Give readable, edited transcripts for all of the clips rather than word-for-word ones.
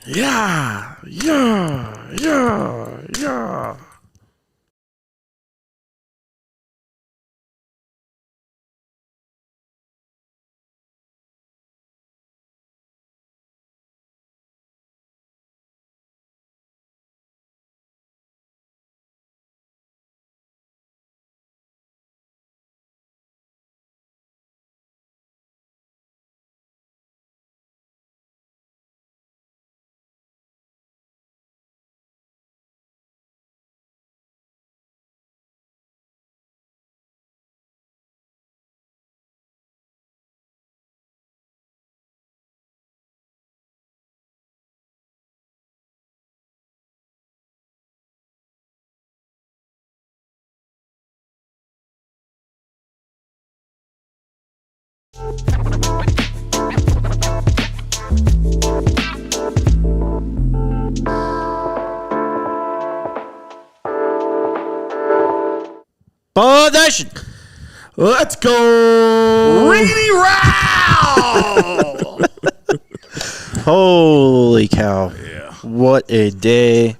Yeah. Possession. Let's go. Reedy Row. Holy cow. Yeah. What a day.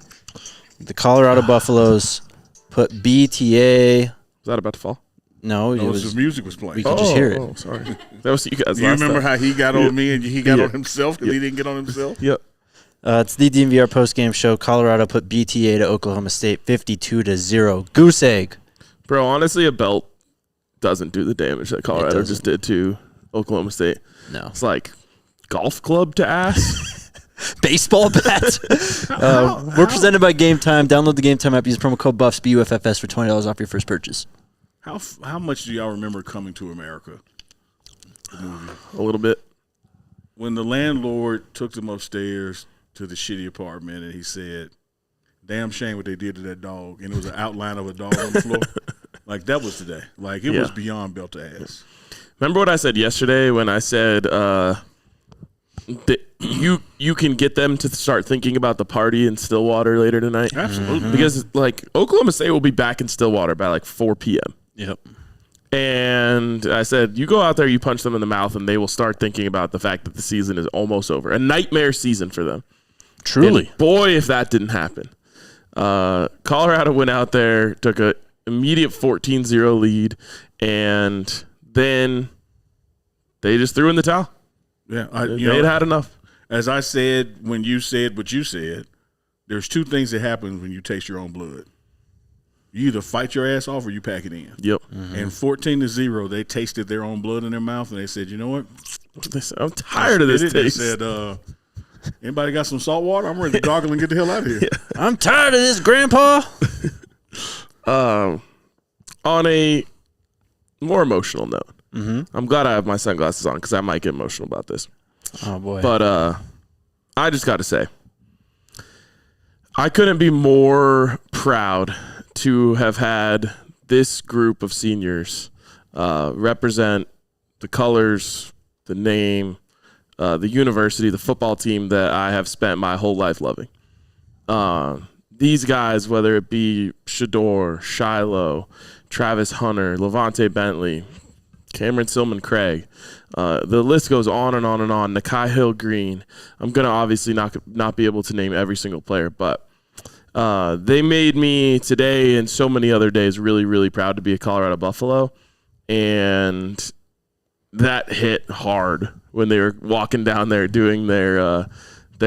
The Colorado Buffaloes put BTA. Was that about to fall? No, No, the music was playing. We could just hear it. Oh, sorry. That was you guys. You remember how he got on me and he got Yeah. on himself because he didn't get on himself? Yep. It's the DNVR Postgame Show. Colorado put BTA to Oklahoma State 52-0. Goose egg. Bro, honestly, a belt doesn't do the damage that Colorado just did to Oklahoma State. No. It's like golf club to ass. Baseball bat. We're presented by Game Time. Download the Game Time app. Use promo code BUFFS, BUFFS for $20 off your first purchase. How much do y'all remember Coming to America? The movie. A little bit. When the landlord took them upstairs to the shitty apartment and he said, damn shame what they did to that dog. And it was an outline of a dog on the floor. Like, that was today. Like, it was beyond belt to ass. Remember what I said yesterday when I said that you can get them to start thinking about the party in Stillwater later tonight? Absolutely. Because, like, Oklahoma State will be back in Stillwater by, like, 4 p.m. Yep. And I said, you go out there, you punch them in the mouth, and they will start thinking about the fact that the season is almost over. A nightmare season for them. Truly. And boy, if that didn't happen. Colorado went out there, took an immediate 14-0 lead, and then they just threw in the towel. Yeah, They had enough. As I said when you said what you said, there's two things that happen when you taste your own blood. You either fight your ass off or you pack it in. Yep. And 14-0, they tasted their own blood in their mouth, and they said, you know what? I'm tired of this taste. They said, anybody got some salt water? I'm ready to gargle and get the hell out of here. I'm tired of this, Grandpa. On a more emotional note, I'm glad I have my sunglasses on because I might get emotional about this. Oh, boy. But I just got to say, I couldn't be more proud to have had this group of seniors represent the colors, the name, the university, the football team that I have spent my whole life loving. These guys, whether it be Shedeur, Shiloh, Travis Hunter, Levante Bentley, Cameron Silman Craig, the list goes on and on and on. Nakai Hill Green. I'm going to obviously not be able to name every single player, but they made me today and so many other days really, really proud to be a Colorado Buffalo. And that hit hard when they were walking down there doing their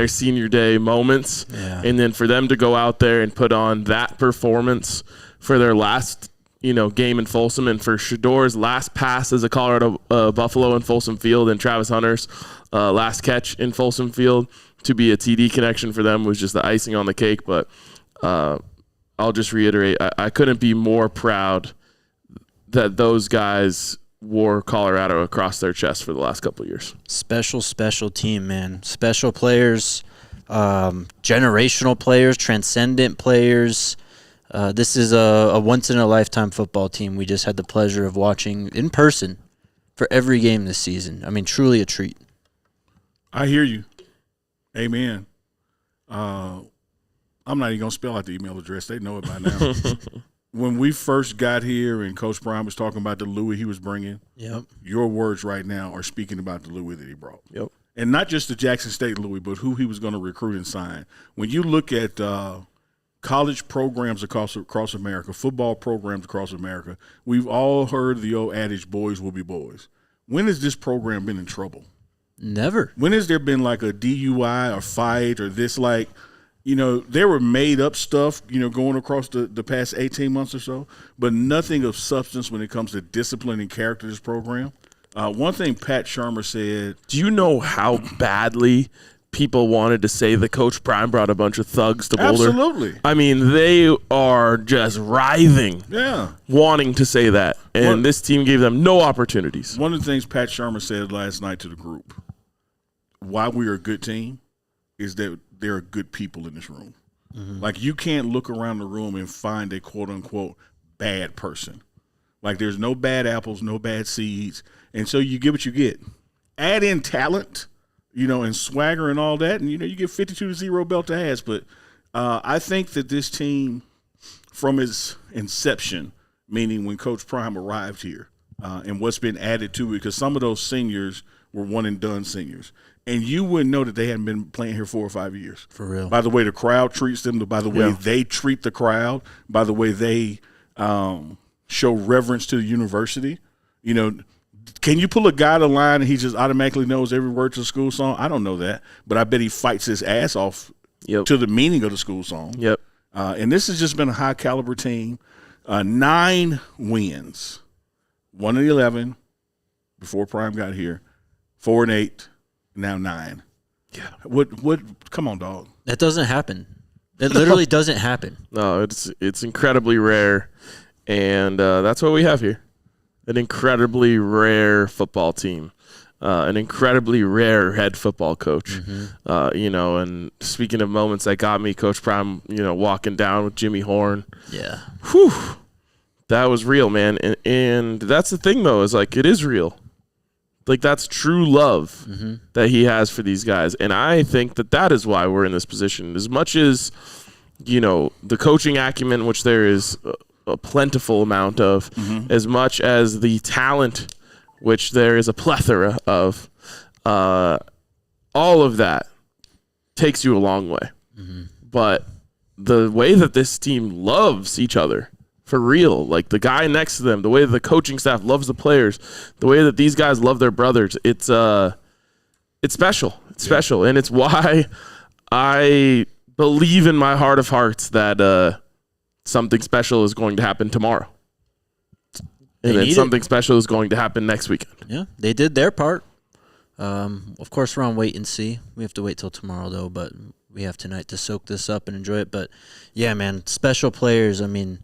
senior day moments. Yeah. And then for them to go out there and put on that performance for their last game in Folsom, and for Shedeur's last pass as a Colorado Buffalo in Folsom Field, and Travis Hunter's last catch in Folsom Field to be a TD connection for them was just the icing on the cake. But I'll just reiterate, I couldn't be more proud that those guys wore Colorado across their chest for the last couple of years. Special team, man. Special players, generational players, transcendent players. This is a once-in-a-lifetime football team we just had the pleasure of watching in person for every game this season. I mean, truly a treat. I hear you. Amen. I'm not even going to spell out the email address. They know it by now. When we first got here and Coach Brown was talking about the Louis he was bringing, yep, your words right now are speaking about the Louis that he brought. Yep. and not just the Jackson State Louis, but who he was going to recruit and sign. When you look at college programs across America, football programs across America, we've all heard the old adage, boys will be boys. When has this program been in trouble? Never. When has there been like a DUI or fight or this like, there were made up stuff, going across the past 18 months or so, but nothing of substance when it comes to discipline and character of this program. One thing Pat Shermer said. Do you know how badly people wanted to say that Coach Prime brought a bunch of thugs to Boulder? Absolutely. I mean, they are just writhing, wanting to say that, and this team gave them no opportunities. One of the things Pat Shermer said last night to the group, why we are a good team, is that there are good people in this room. Mm-hmm. Like, you can't look around the room and find a quote-unquote bad person. Like, there's no bad apples, no bad seeds, and so you get what you get. Add in talent, and swagger and all that, and, you get 52-0 belt to ass. But I think that this team, from its inception, meaning when Coach Prime arrived here, and what's been added to it, because some of those seniors were one-and-done seniors. And you wouldn't know that they hadn't been playing here 4 or 5 years. For real. By the way the crowd treats them, by the way they treat the crowd, by the way they show reverence to the university. Can you pull a guy to line and he just automatically knows every word to the school song? I don't know that. But I bet he fights his ass off to the meaning of the school song. Yep. And this has just been a high-caliber team. 9 wins. 1-11 before Prime got here. 4-8. Now 9. Yeah. What? Come on, dog. That doesn't happen. It literally doesn't happen. No, it's incredibly rare, and that's what we have here. An incredibly rare football team, an incredibly rare head football coach. Mm-hmm. And speaking of moments that got me, Coach Prime, walking down with Jimmy Horn. Yeah. Whew. That was real, man. And that's the thing, though, is like it is real. Like, that's true love that he has for these guys. And I think that is why we're in this position. As much as, the coaching acumen, which there is a plentiful amount of, as much as the talent, which there is a plethora of, all of that takes you a long way. Mm-hmm. But the way that this team loves each other, for real, like the guy next to them, the way that the coaching staff loves the players, the way that these guys love their brothers, it's special. It's special, and it's why I believe in my heart of hearts that something special is going to happen tomorrow, and then something special is going to happen next weekend. Yeah, they did their part. Of course, we're on wait and see. We have to wait till tomorrow, though, but we have tonight to soak this up and enjoy it. But, yeah, man, special players, I mean,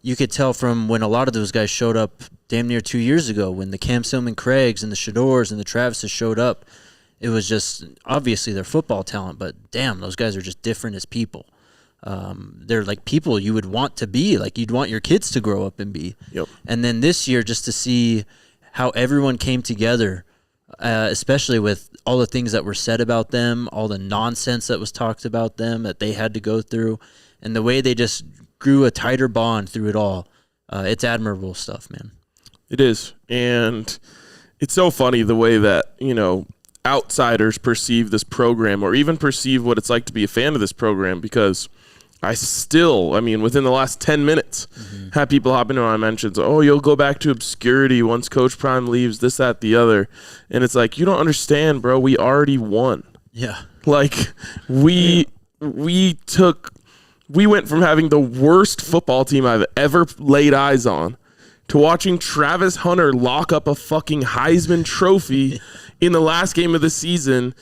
you could tell from when a lot of those guys showed up damn near 2 years ago, when the Cam Stillman Craigs and the Shedeurs and the Travises showed up. It was just obviously their football talent, but damn, those guys are just different as people. They're like people you would want to be, like you'd want your kids to grow up and be. Yep. And then this year, just to see how everyone came together, especially with all the things that were said about them, all the nonsense that was talked about them that they had to go through, and the way they just grew a tighter bond through it all. It's admirable stuff, man. It is. And it's so funny the way that, outsiders perceive this program or even perceive what it's like to be a fan of this program, because within the last 10 minutes, have people hop into my mentions, you'll go back to obscurity once Coach Prime leaves, this, that, the other. And it's like, you don't understand, bro. We already won. Yeah. Like, we went from having the worst football team I've ever laid eyes on to watching Travis Hunter lock up a fucking Heisman Trophy in the last game of the season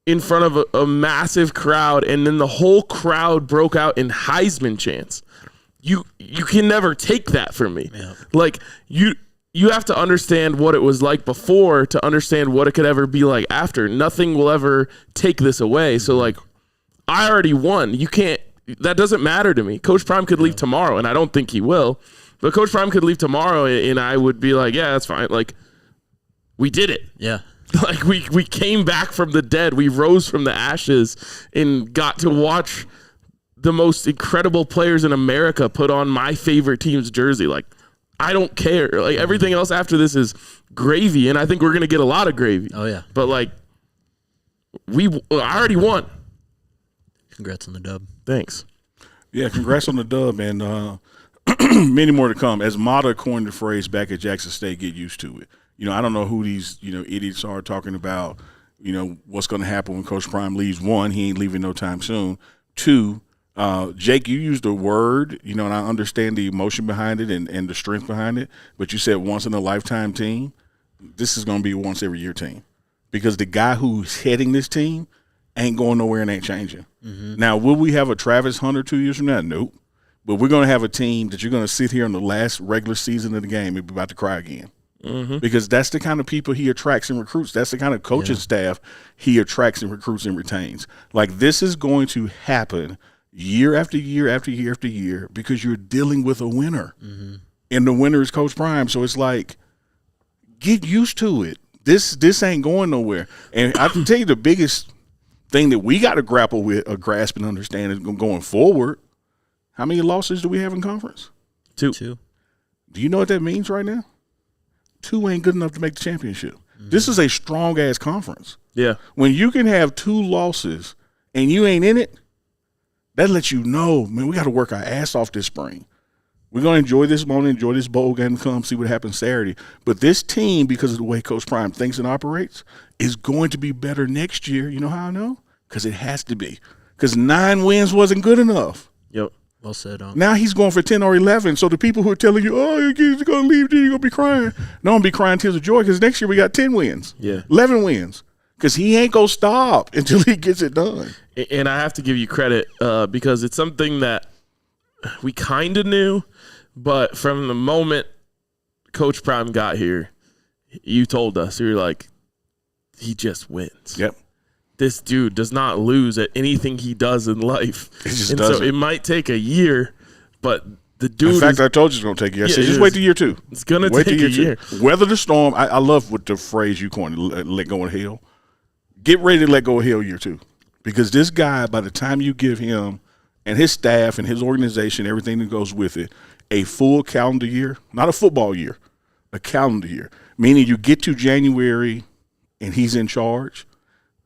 in front of a massive crowd, and then the whole crowd broke out in Heisman chants. You can never take that from me. Yeah. Like, you have to understand what it was like before to understand what it could ever be like after. Nothing will ever take this away. So, like, I already won. You can't. That doesn't matter to me. Coach Prime could leave tomorrow, and I don't think he will. But Coach Prime could leave tomorrow, and I would be like, yeah, that's fine. Like, we did it. Yeah. Like, we came back from the dead. We rose from the ashes and got to watch the most incredible players in America put on my favorite team's jersey. Like, I don't care. Like, everything else after this is gravy, and I think we're going to get a lot of gravy. Oh, yeah. But, like, I already won. Congrats on the dub. Thanks. Yeah, congrats on the dub, and many more to come. As Mata coined the phrase back at Jackson State, get used to it. I don't know who these, idiots are talking about, what's going to happen when Coach Prime leaves. One, he ain't leaving no time soon. Two, Jake, you used a word, and I understand the emotion behind it and the strength behind it, but you said once-in-a-lifetime team. This is going to be a once-every-year team because the guy who's heading this team ain't going nowhere and ain't changing. Mm-hmm. Now, will we have a Travis Hunter 2 years from now? Nope. But we're going to have a team that you're going to sit here in the last regular season of the game and be about to cry again. Mm-hmm. Because that's the kind of people he attracts and recruits. That's the kind of coaching staff he attracts and recruits and retains. Like, this is going to happen year after year after year after year because you're dealing with a winner. Mm-hmm. And the winner is Coach Prime. So it's like, get used to it. This ain't going nowhere. And I can tell you the biggest thing that we got to grapple with or grasp and understand is going forward. How many losses do we have in conference? 2. Do you know what that means right now? 2 ain't good enough to make the championship. Mm-hmm. This is a strong-ass conference. Yeah. When you can have 2 losses and you ain't in it, that lets you know, man, we got to work our ass off this spring. We're going to enjoy this moment, enjoy this bowl game, come see what happens Saturday. But this team, because of the way Coach Prime thinks and operates, is going to be better next year. You know how I know? Because it has to be. Because 9 wins wasn't good enough. Yep. Well said. Now he's going for 10 or 11. So the people who are telling you, oh, your kids are going to leave, you're going to be crying. No, I'm going to be crying tears of joy because next year we got 10 wins. Yeah. 11 wins. Because he ain't going to stop until he gets it done. And I have to give you credit because it's something that we kind of knew, but from the moment Coach Prime got here, you told us, you were like, he just wins. Yep. This dude does not lose at anything he does in life. He just doesn't. So it might take a year, but the dude. In fact, I told you it's going to take a year. I said, just wait till year 2. It's going to take a year. Weather the storm. I love what the phrase you coined, let go of hell. Get ready to let go of hell year 2. Because this guy, by the time you give him and his staff and his organization, everything that goes with it, a full calendar year, not a football year, a calendar year, meaning you get to January and he's in charge.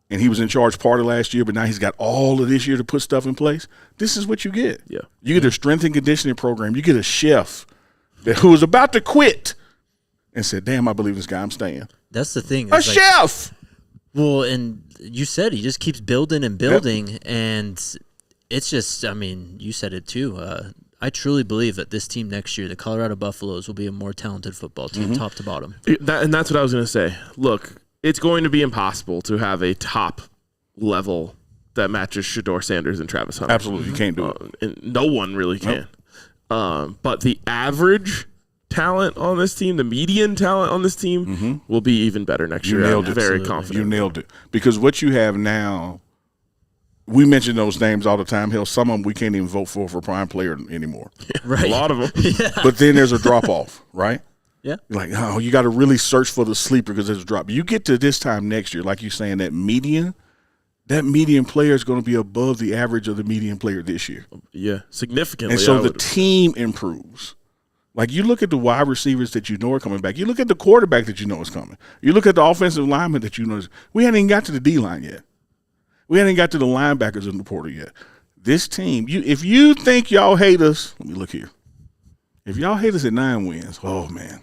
And he was in charge part of last year, but now he's got all of this year to put stuff in place. This is what you get. Yeah. You get a strength and conditioning program. You get a chef who was about to quit and said, damn, I believe this guy, I'm staying. That's the thing. A chef! Well, and you said he just keeps building and building, and it's just, I mean, you said it too. I truly believe that this team next year, the Colorado Buffaloes, will be a more talented football team, top to bottom. And that's what I was going to say. Look, it's going to be impossible to have a top level that matches Shedeur Sanders and Travis Hunter. Absolutely. You can't do it. And no one really can. But the average talent on this team, the median talent on this team, will be even better next year. Nailed it. Very confident. You nailed it. Because what you have now, we mention those names all the time. Hell, some of them we can't even vote for prime player anymore. Right. A lot of them. Yeah. But then there's a drop-off, right? Yeah. You're like, oh, you got to really search for the sleeper because there's a drop. You get to this time next year, like you're saying, that median player is going to be above the average of the median player this year. Yeah, significantly. And so the team improves. Like, you look at the wide receivers that you know are coming back. You look at the quarterback that you know is coming. You look at the offensive lineman that you know is. We hadn't even got to the D-line yet. We hadn't got to the linebackers in the portal yet. This team, if you think y'all hate us, let me look here. If y'all hate us at 9 wins, oh, man.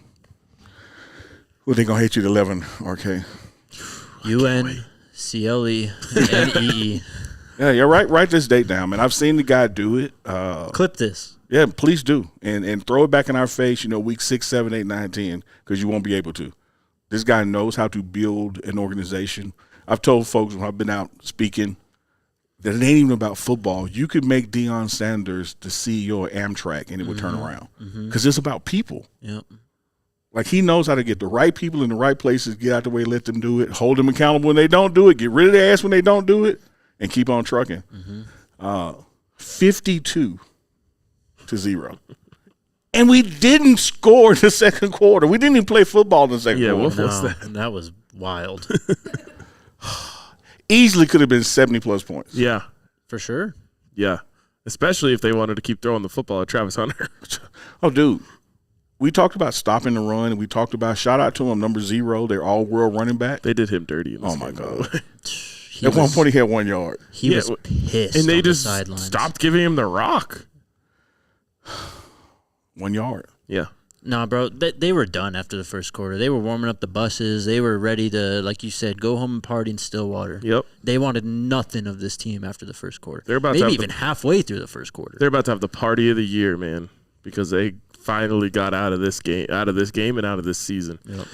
Well, they're going to hate you at 11, RK. UN, CLE, and EE. Yeah, you're right. Write this date down, man. I've seen the guy do it. Clip this. Yeah, please do. And throw it back in our face, week 6, 7, 8, 9, 10, because you won't be able to. This guy knows how to build an organization. I've told folks when I've been out speaking that it ain't even about football. You could make Deion Sanders the CEO of Amtrak and it would turn around because it's about people. Yep. Like, he knows how to get the right people in the right places, get out the way, let them do it, hold them accountable when they don't do it, get rid of their ass when they don't do it, and keep on trucking. 52-0. And we didn't score in the second quarter. We didn't even play football in the second quarter. What was that? That was wild. Easily could have been 70-plus points. Yeah. For sure. Yeah. Especially if they wanted to keep throwing the football at Travis Hunter. Oh, dude. We talked about stopping the run, and we talked about, shout out to him, number 0, their all-world running back. They did him dirty in this game, my God. At one point, he had 1 yard. He was pissed, and they on just the sidelines. stopped giving him the rock. 1 yard. Yeah. Nah, bro, they were done after the first quarter. They were warming up the buses. They were ready to, like you said, go home and party in Stillwater. Yep. They wanted nothing of this team after the first quarter. They're about maybe to have even halfway through the first quarter. They're about to have the party of the year, man, because they finally got out of this game, and out of this season. Yep.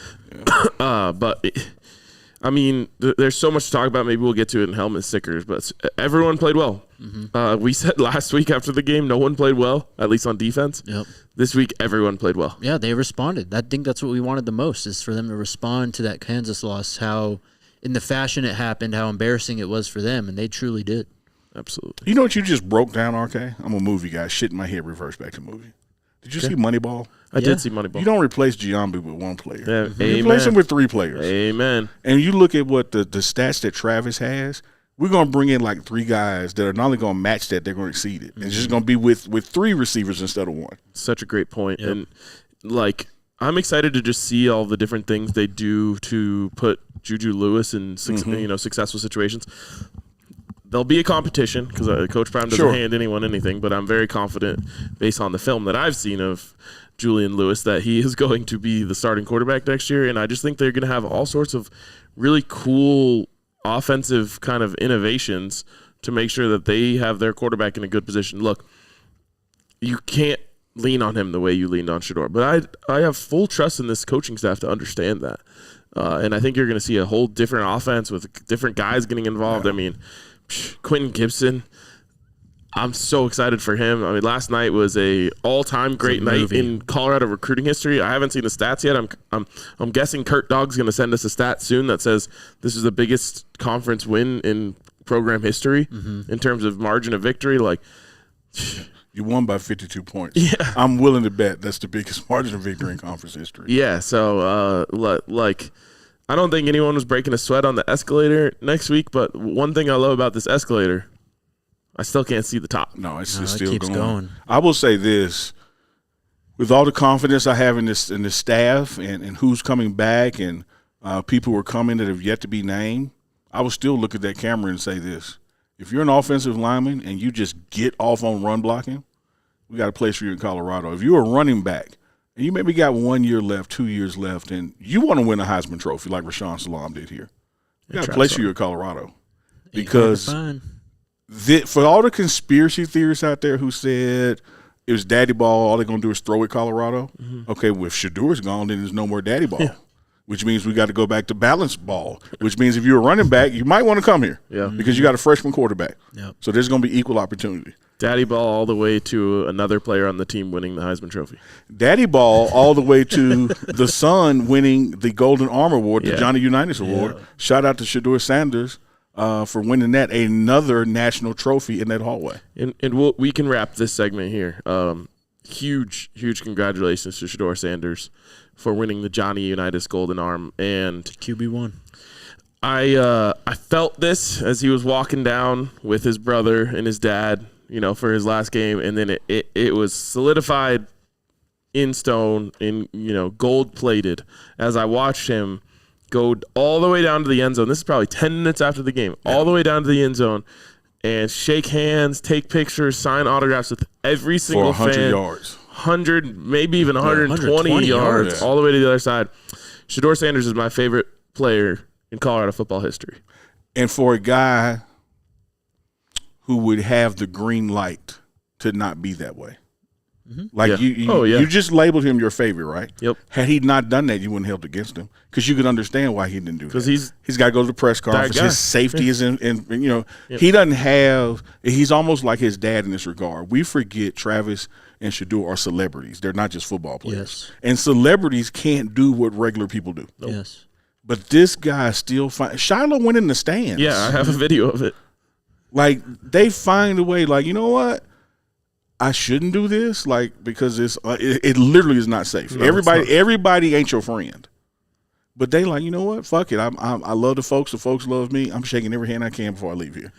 I mean, there's so much to talk about. Maybe we'll get to it in helmet stickers, but everyone played well. Mm-hmm. We said last week after the game, no one played well, at least on defense. Yep. This week, everyone played well. Yeah, they responded. I think that's what we wanted the most, is for them to respond to that Kansas loss, how in the fashion it happened, how embarrassing it was for them, and they truly did. Absolutely. You know what you just broke down, RK? I'm a movie guy. Shit in my head, reverse back to movie. Did you see Moneyball? I did see Moneyball. You don't replace Giambi with one player. Yeah, you replace him with 3 players. Amen. And you look at what the stats that Travis has, we're going to bring in like 3 guys that are not only going to match that, they're going to exceed it. It's just going to be with 3 receivers instead of 1. Such a great point. Yep. And, like, I'm excited to just see all the different things they do to put Juju Lewis in successful situations. There'll be a competition because Coach Prime doesn't hand anyone anything, but I'm very confident based on the film that I've seen of Julian Lewis that he is going to be the starting quarterback next year. And I just think they're going to have all sorts of really cool offensive kind of innovations to make sure that they have their quarterback in a good position. Look, you can't lean on him the way you leaned on Shedeur, but I have full trust in this coaching staff to understand that. And I think you're going to see a whole different offense with different guys getting involved. Yeah. I mean, Quentin Gibson, I'm so excited for him. I mean, last night was a all-time great night in Colorado recruiting history. I haven't seen the stats yet. I'm guessing Kurt Dogg's going to send us a stat soon that says this is the biggest conference win in program history in terms of margin of victory. Like, you won by 52 points. Yeah. I'm willing to bet that's the biggest margin of victory in conference history. Yeah, so I don't think anyone was breaking a sweat on the escalator next week, but one thing I love about this escalator, I still can't see the top. No, it's still keeps going. I will say this, with all the confidence I have in this staff and who's coming back and people who are coming that have yet to be named, I will still look at that camera and say this. If you're an offensive lineman and you just get off on run blocking, we got a place for you in Colorado. If you're a running back, and you maybe got 1 year left, 2 years left, and you want to win a Heisman Trophy like Rashawn Salam did here, you got a place for you in Colorado. Because for all the conspiracy theorists out there who said it was daddy ball, all they're going to do is throw at Colorado, okay, well, if Shedeur's gone, then there's no more daddy ball, which means we got to go back to balanced ball, which means if you're a running back, you might want to come here because you got a freshman quarterback. Yep. So there's going to be equal opportunity. Daddy ball all the way to another player on the team winning the Heisman Trophy. Daddy ball all the way to the son winning the Golden Arm Award, the Johnny Unitas Award. Shout out to Shedeur Sanders for winning that, another national trophy in that hallway. And we can wrap this segment here. Huge congratulations to Shedeur Sanders for winning the Johnny Unitas Golden Arm. And QB1. I felt this as he was walking down with his brother and his dad, for his last game, and then it was solidified in stone, in gold plated, as I watched him go all the way down to the end zone. This is probably 10 minutes after the game, all the way down to the end zone, and shake hands, take pictures, sign autographs with every single for 100 fan. yards. 100, maybe even 120 yards all the way to the other side. Shedeur Sanders is my favorite player in Colorado football history. And for a guy who would have the green light to not be that way. Like you just labeled him your favorite, right? Yep. Had he not done that, you wouldn't have held against him because you could understand why he didn't do that. Because he's got to go to the press conference. His safety is in he doesn't have – he's almost like his dad in this regard. We forget Travis and Shedeur are celebrities. They're not just football players. Yes. And celebrities can't do what regular people do. Nope. Yes. But this guy still – Shiloh went in the stands. Yeah, I have a video of it. Like, they find a way, like, you know what? I shouldn't do this, like, because it literally is not safe. No, everybody ain't your friend. But they like, you know what? Fuck it. I love the folks love me. I'm shaking every hand I can before I leave here.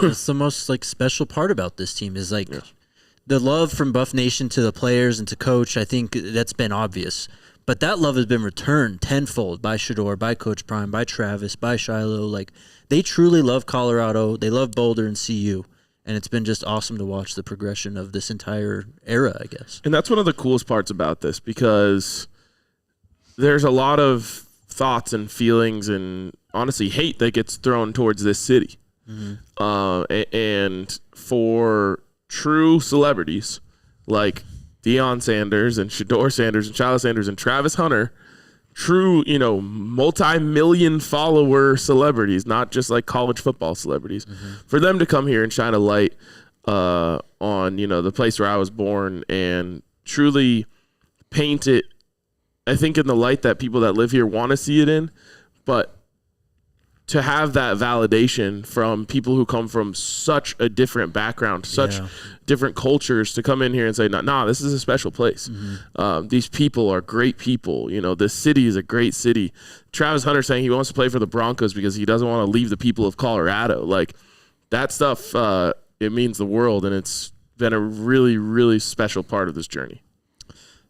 It's the most special part about this team is the love from Buff Nation to the players and to coach. I think that's been obvious. But that love has been returned tenfold by Shedeur, by Coach Prime, by Travis, by Shiloh. Like, they truly love Colorado. They love Boulder and CU. And it's been just awesome to watch the progression of this entire era, I guess. And that's one of the coolest parts about this, because there's a lot of thoughts and feelings and, honestly, hate that gets thrown towards this city. And for true celebrities like Deion Sanders and Shedeur Sanders and Shiloh Sanders and Travis Hunter, true, multi-million follower celebrities, not just like college football celebrities, for them to come here and shine a light on, the place where I was born and truly paint it, I think, in the light that people that live here want to see it in. But to have that validation from people who come from such a different background, such different cultures, to come in here and say, nah, this is a special place. These people are great people. This city is a great city. Travis Hunter saying he wants to play for the Broncos because he doesn't want to leave the people of Colorado. Like, that stuff, it means the world, and it's been a really, really special part of this journey.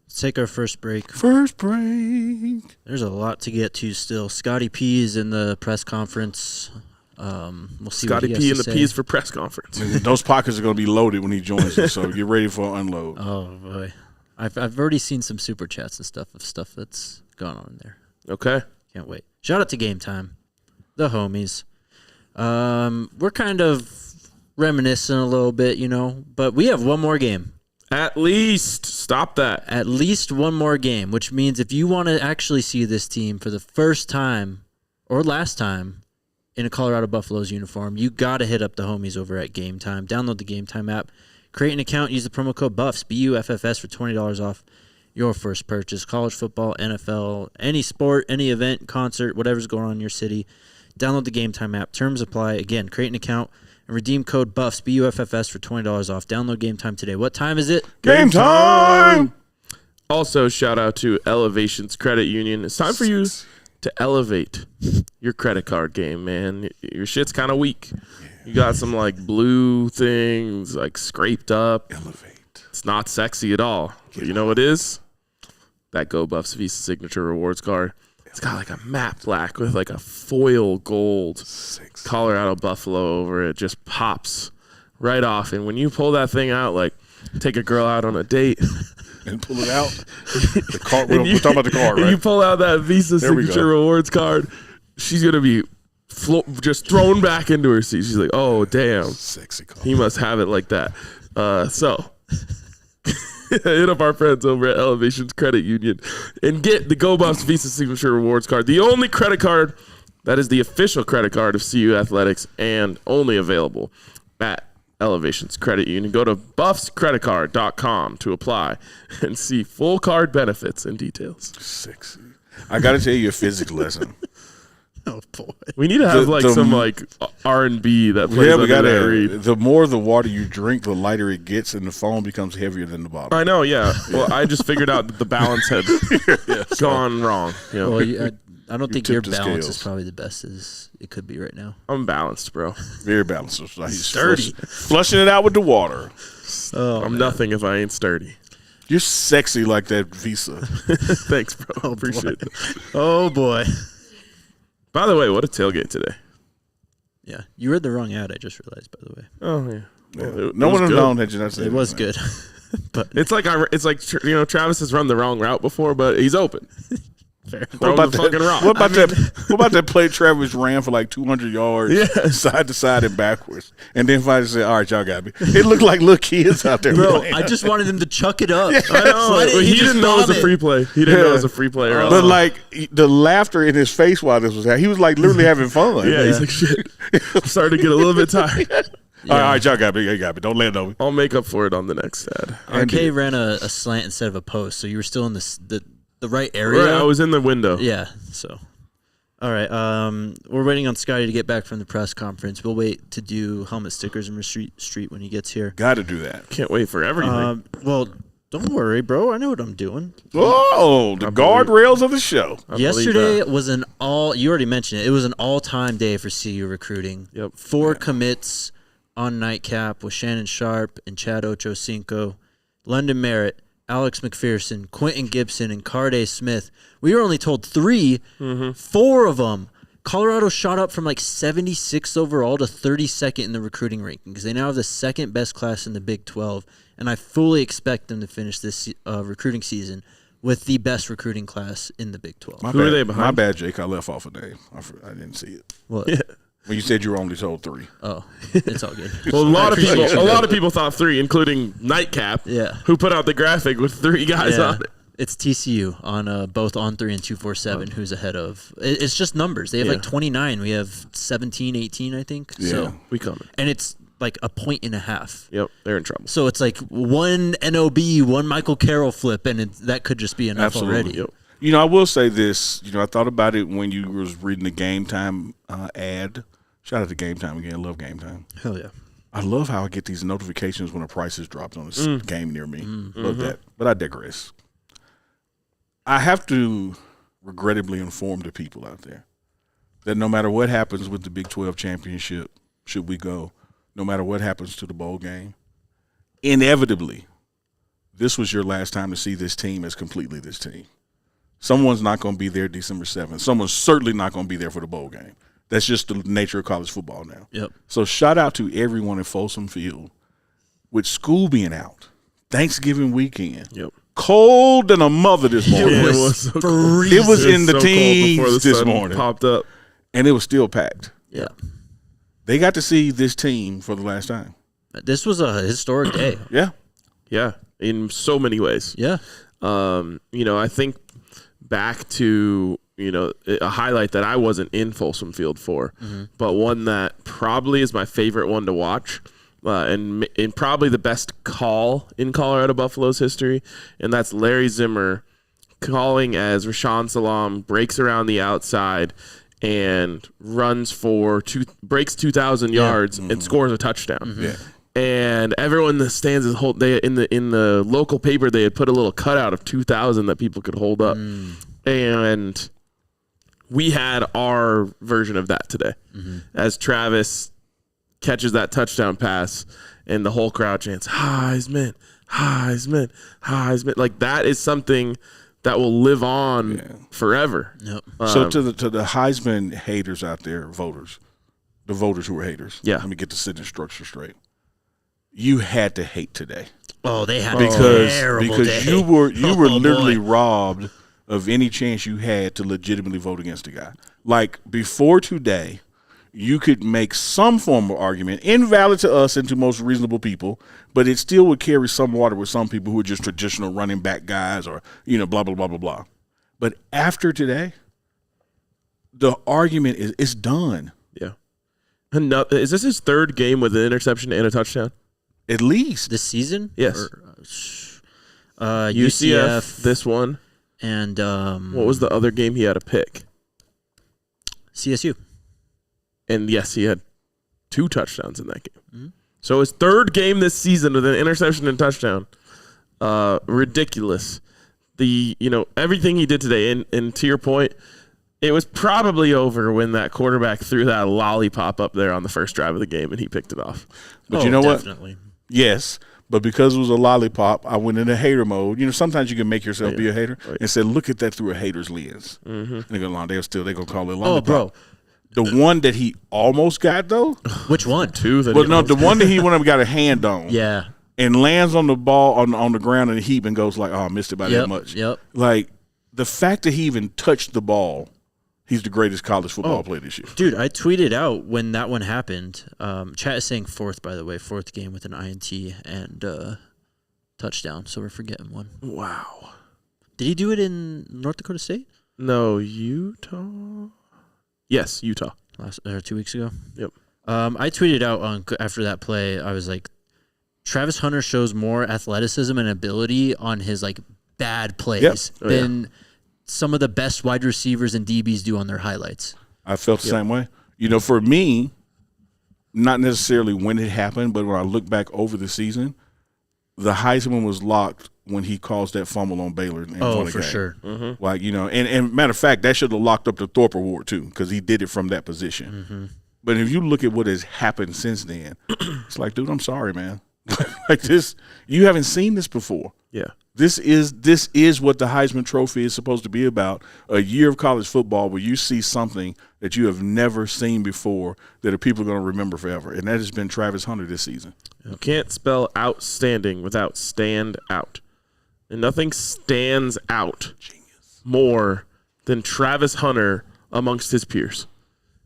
Let's take our first break. First break. There's a lot to get to still. Scotty P is in the press conference. We'll see Scotty what he P has and to the say. P's for press conference. Those pockets are going to be loaded when he joins us, so get ready for an unload. Oh, boy. I've already seen some super chats and stuff that's gone on in there. Okay. Can't wait. Shout out to Game Time, the homies. We're kind of reminiscing a little bit, but we have one more game. At least. Stop that. At least one more game, which means if you want to actually see this team for the first time or last time in a Colorado Buffaloes uniform, you got to hit up the homies over at Game Time. Download the Game Time app. Create an account. Use the promo code BUFFS, BUFFS, for $20 off your first purchase. College football, NFL, any sport, any event, concert, whatever's going on in your city. Download the Game Time app. Terms apply. Again, create an account and redeem code BUFFS, BUFFS, for $20 off. Download Game Time today. What time is it? Game time! Also, shout out to Elevations Credit Union. It's time for you to elevate your credit card game, man. Your shit's kind of weak. You got some blue things scraped up. Elevate. It's not sexy at all. But you know what it is? That Go Buffs Visa Signature Rewards card. It's got a matte black with a foil gold Colorado Buffalo over it. Just pops right off. And when you pull that thing out, take a girl out on a date and pull it out. The card. We're talking about the card, right? And you pull out that Visa Signature Rewards card. She's gonna be just thrown back into her seat. She's like, "Oh, damn, sexy card. He must have it like that." So hit up our friends over at Elevations Credit Union and get the Go Buffs Visa Signature Rewards card, the only credit card that is the official credit card of CU Athletics and only available at Elevations Credit Union. Go to buffscreditcard.com to apply and see full card benefits and details. Sexy. I got to tell you a physics lesson. Oh, boy. We need to have some R&B that plays we got that read. The more the water you drink, the lighter it gets, and the foam becomes heavier than the bottle. I know, yeah. Well, I just figured out that the balance had gone wrong. Well, I don't think your balance scales. is probably the best as it could be right now. I'm balanced, bro. Very balanced. He's sturdy. Flushing it out with the water. Oh, I'm nothing if I ain't sturdy. You're sexy like that Visa. Thanks, bro. Appreciate it. Oh, boy. By the way, what a tailgate today. Yeah. You read the wrong ad, I just realized, by the way. Oh, yeah. Well, no one has known had you not said it was good. But it's like Travis has run the wrong route before, but he's open. fair. What about that play Travis ran for 200 yards side to side and backwards, and then finally said, "All right, y'all got me." It looked like little kids out there. Bro, playing. I just wanted him to chuck it up. I know. He didn't know it was a free play. He didn't know it was a free play. But the laughter in his face while this was happening, he was literally having fun. Yeah, he's like, shit. I'm starting to get a little bit tired. All right, y'all got me. You got me. Don't land on me. I'll make up for it on the next ad. RK ran a slant instead of a post, so you were still in the right area. Right, I was in the window. Yeah, so. All right, we're waiting on Scotty to get back from the press conference. We'll wait to do helmet stickers in Street when he gets here. Got to do that. Can't wait for everything. Well, don't worry, bro. I know what I'm doing. Oh, the guardrails of the show. Yesterday was you already mentioned it. It was an all-time day for CU recruiting. Yep. 4 commits on nightcap with Shannon Sharp and Chad Ochocinco. London Merritt Alex McPherson, Quentin Gibson, and Carday Smith. We were only told 3. 4 of them. Colorado shot up from like 76th overall to 32nd in the recruiting rankings. They now have the second best class in the Big 12, and I fully expect them to finish this recruiting season with the best recruiting class in the Big 12. Who are they behind? My bad, Jake. I left off a name. I didn't see it. What? When you said you were only told 3. Oh, it's all good. Well, a lot of people thought 3, including Nightcap, who put out the graphic with 3 guys on it. It's TCU on both On 3 and 247 who's ahead of. It's just numbers. They have like 29. We have 17, 18, I think. Yeah, so, we coming. And it's like a point and a half. Yep, they're in trouble. So it's like one NOB, one Michael Carroll flip, and that could just be enough already. Yep. You know, I will say this. You know, I thought about it when you was reading the Game Time ad. Shout out to Game Time again. I love Game Time. Hell yeah. I love how I get these notifications when a price is dropped on a game near me. Love that. But I digress. I have to regrettably inform the people out there that no matter what happens with the Big 12 championship, should we go, no matter what happens to the bowl game, inevitably, this was your last time to see this team as completely this team. Someone's not going to be there December 7th. Someone's certainly not going to be there for the bowl game. That's just the nature of college football now. Yep. So shout out to everyone in Folsom Field. With school being out, Thanksgiving weekend, cold than a mother this morning. It was freezing. It was in the teens this morning. Popped up. And it was still packed. Yeah. They got to see this team for the last time. This was a historic day. Yeah. Yeah, in so many ways. Yeah. You know, I think back to, you know, a highlight that I wasn't in Folsom Field for, but one that probably is my favorite one to watch. And probably the best call in Colorado Buffalo's history, and that's Larry Zimmer calling as Rashaan Salam breaks around the outside and runs for breaks 2,000 yards and scores a touchdown. Yeah. And everyone in the stands is in the local paper they had put a little cutout of 2,000 that people could hold up, and we had our version of that today as Travis catches that touchdown pass, and the whole crowd chants, Heisman, Heisman, Heisman. Like, that is something that will live on forever. Yep. So to the Heisman haters out there, voters, the voters who were haters, let me get the sentence structure straight. You had to hate today. Oh, they had because you were literally robbed of any chance you had to legitimately vote against the guy. Like, before today, you could make some form of argument, invalid to us and to most reasonable people, but it still would carry some water with some people who are just traditional running back guys or, you know, blah, blah, blah, blah, blah. But after today, the argument is done. Yeah. Is this his third game with an interception and a touchdown? At least. This season? Yes. UCF, this one. And what was the other game he had a pick? CSU. And yes, he had 2 touchdowns in that game. So his third game this season with an interception and touchdown. Ridiculous. Everything he did today, and to your point, it was probably over when that quarterback threw that lollipop up there on the first drive of the game and he picked it off. But you know definitely. What? Yes. But because it was a lollipop, I went into hater mode. You know, sometimes you can make yourself be a hater and say, look at that through a hater's lens. And they go, they're going to call it lollipop. Oh, bro. The one that he almost got, though? Which one? 2 that the one that he went up and got a hand on. Yeah. And lands on the ball on the ground in a heap and goes like, I missed it by that much. Yep. Like, the fact that he even touched the ball, he's the greatest college football player this year. Dude, I tweeted out when that one happened. Chat is saying 4th, by the way. 4th game with an INT and touchdown, so we're forgetting one. Wow. Did he do it in North Dakota State? No, Utah. Yes, Utah. 2 weeks ago. Yep. I tweeted out after that play. I was like, Travis Hunter shows more athleticism and ability on his like bad plays than some of the best wide receivers and DBs do on their highlights. I felt the same way. You know, for me, not necessarily when it happened, but when I look back over the season, the Heisman was locked when he caused that fumble on Baylor. For sure. Like, you know, and matter of fact, that should have locked up the Thorpe Award too, because he did it from that position. But if you look at what has happened since then, it's like, dude, I'm sorry, man. Like this, you haven't seen this before. Yeah. This is what the Heisman Trophy is supposed to be about. A year of college football where you see something that you have never seen before that people are going to remember forever, and that has been Travis Hunter this season. You can't spell outstanding without stand out. And nothing stands out more than Travis Hunter amongst his peers.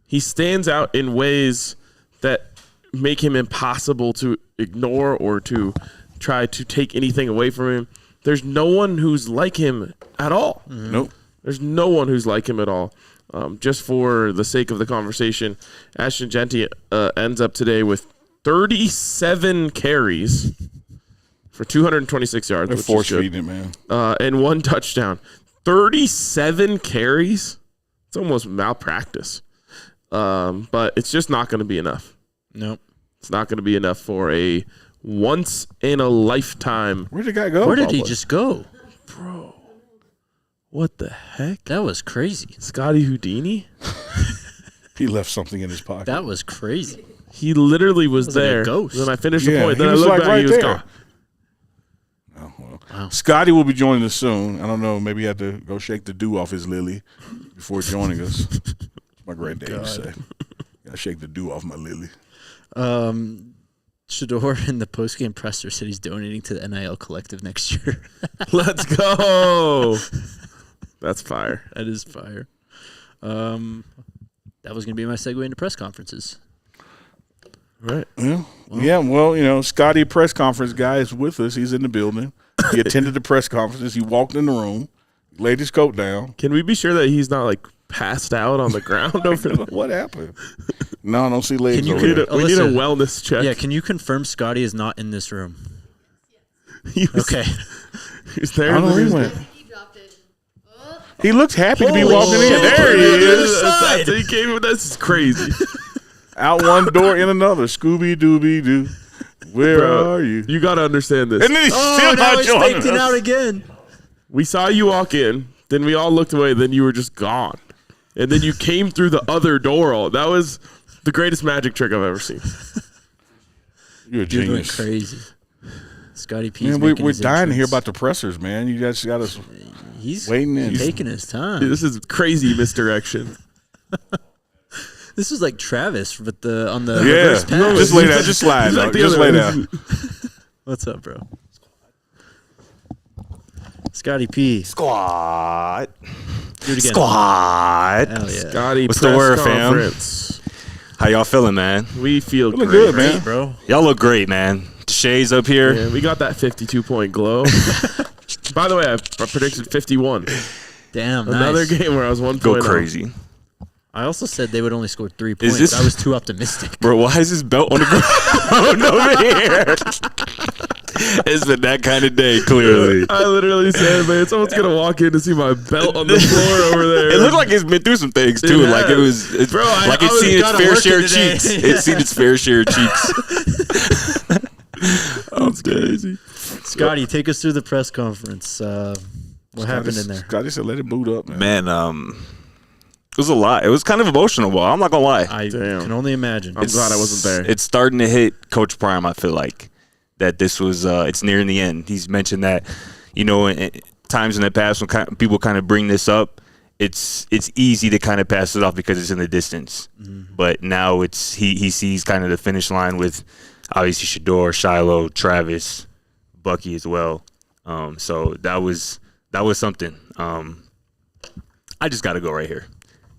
He stands out in ways that make him impossible to ignore or to try to take anything away from him. There's no one who's like him at all. Mm-hmm. Nope. There's no one who's like him at all. Just for the sake of the conversation, Ashton Genty ends up today with 37 carries for 226 yards. They're force-feeding it, man. And 1 touchdown. 37 carries? It's almost malpractice. But it's just not going to be enough. Nope. It's not going to be enough for a once-in-a-lifetime. Where'd the guy go? Where did he just go? Bro. What the heck? That was crazy. Scotty Houdini? He left something in his pocket. That was crazy. He literally was like there. a ghost. Then I finished the point. he Then I was looked like back right and he was there. gone. Oh, well. Wow. Scotty will be joining us soon. I don't know. Maybe he had to go shake the dew off his lily before joining us. My granddad used to say. Gotta shake the dew off my lily. Shedeur in the postgame presser said he's donating to the NIL collective next year. Let's go. That's fire. That is fire. That was going to be my segue into press conferences. Right. Well, Scotty, press conference guy, is with us. He's in the building. He attended the press conferences. He walked in the room, laid his coat down. Can we be sure that he's not like passed out on the ground over there? What happened? No, I don't see legs over there. We need a wellness check. Yeah, can you confirm Scotty is not in this room? Okay. He's there. I don't know where he went. He looks happy to be Holy walking in. shit. There he is. This is crazy. Out one door, in another. Scooby-Dooby-Doo. Where are you? You got to understand this. And then he's still now not he's joining faking us. out again. We saw you walk in, then we all looked away, then you were just gone. And then you came through the other door. That was the greatest magic trick I've ever seen. You're a Dude went genius. crazy. Scotty P's Man, making we're his dying to hear entrance. about the pressers, man. You guys got us He's waiting in. taking his time. Dude, this is crazy misdirection. This was like Travis with on the Yeah, reverse pass. just lay down. Just slide. He's like dog. the Just other lay one. down. What's up, bro? Scotty P. Squad. Do it again. Squad. Hell yeah. Scotty, What's the press word, fam? conference. How y'all feeling, man? We feel Feeling great. good, man. Bro. Y'all look great, man. The shades up here. Yeah, we got that 52-point glow. By the way, I predicted 51. Damn, Another nice. game where I was 1 Go point up. crazy. I also said they would only score 3 points. this- I was too optimistic. Bro, why is this belt on the ground over here? It's been that kind of day, clearly. I literally said, man, someone's going to walk in to see my belt on the floor over there. It looked like it's been through some things, too. It Like, has. it's Bro, like I it's was seen its kinda fair working share of today. cheeks. It's seen its fair share of cheeks. That's crazy. Scotty, take us through the press conference. What happened in there? Scotty said, let it boot up, man. Man, it was a lot. It was kind of emotional, but I'm not going to lie. I Damn. can only imagine. I'm glad I wasn't there. It's starting to hit Coach Prime, I feel like, that this was it's nearing the end. He's mentioned that, in times in the past when people kind of bring this up, it's easy to kind of pass it off because it's in the distance. Mm-hmm. But now he sees kind of the finish line with obviously Shedeur, Shiloh, Travis, Bucky as well. So that was something. I just got to go right here.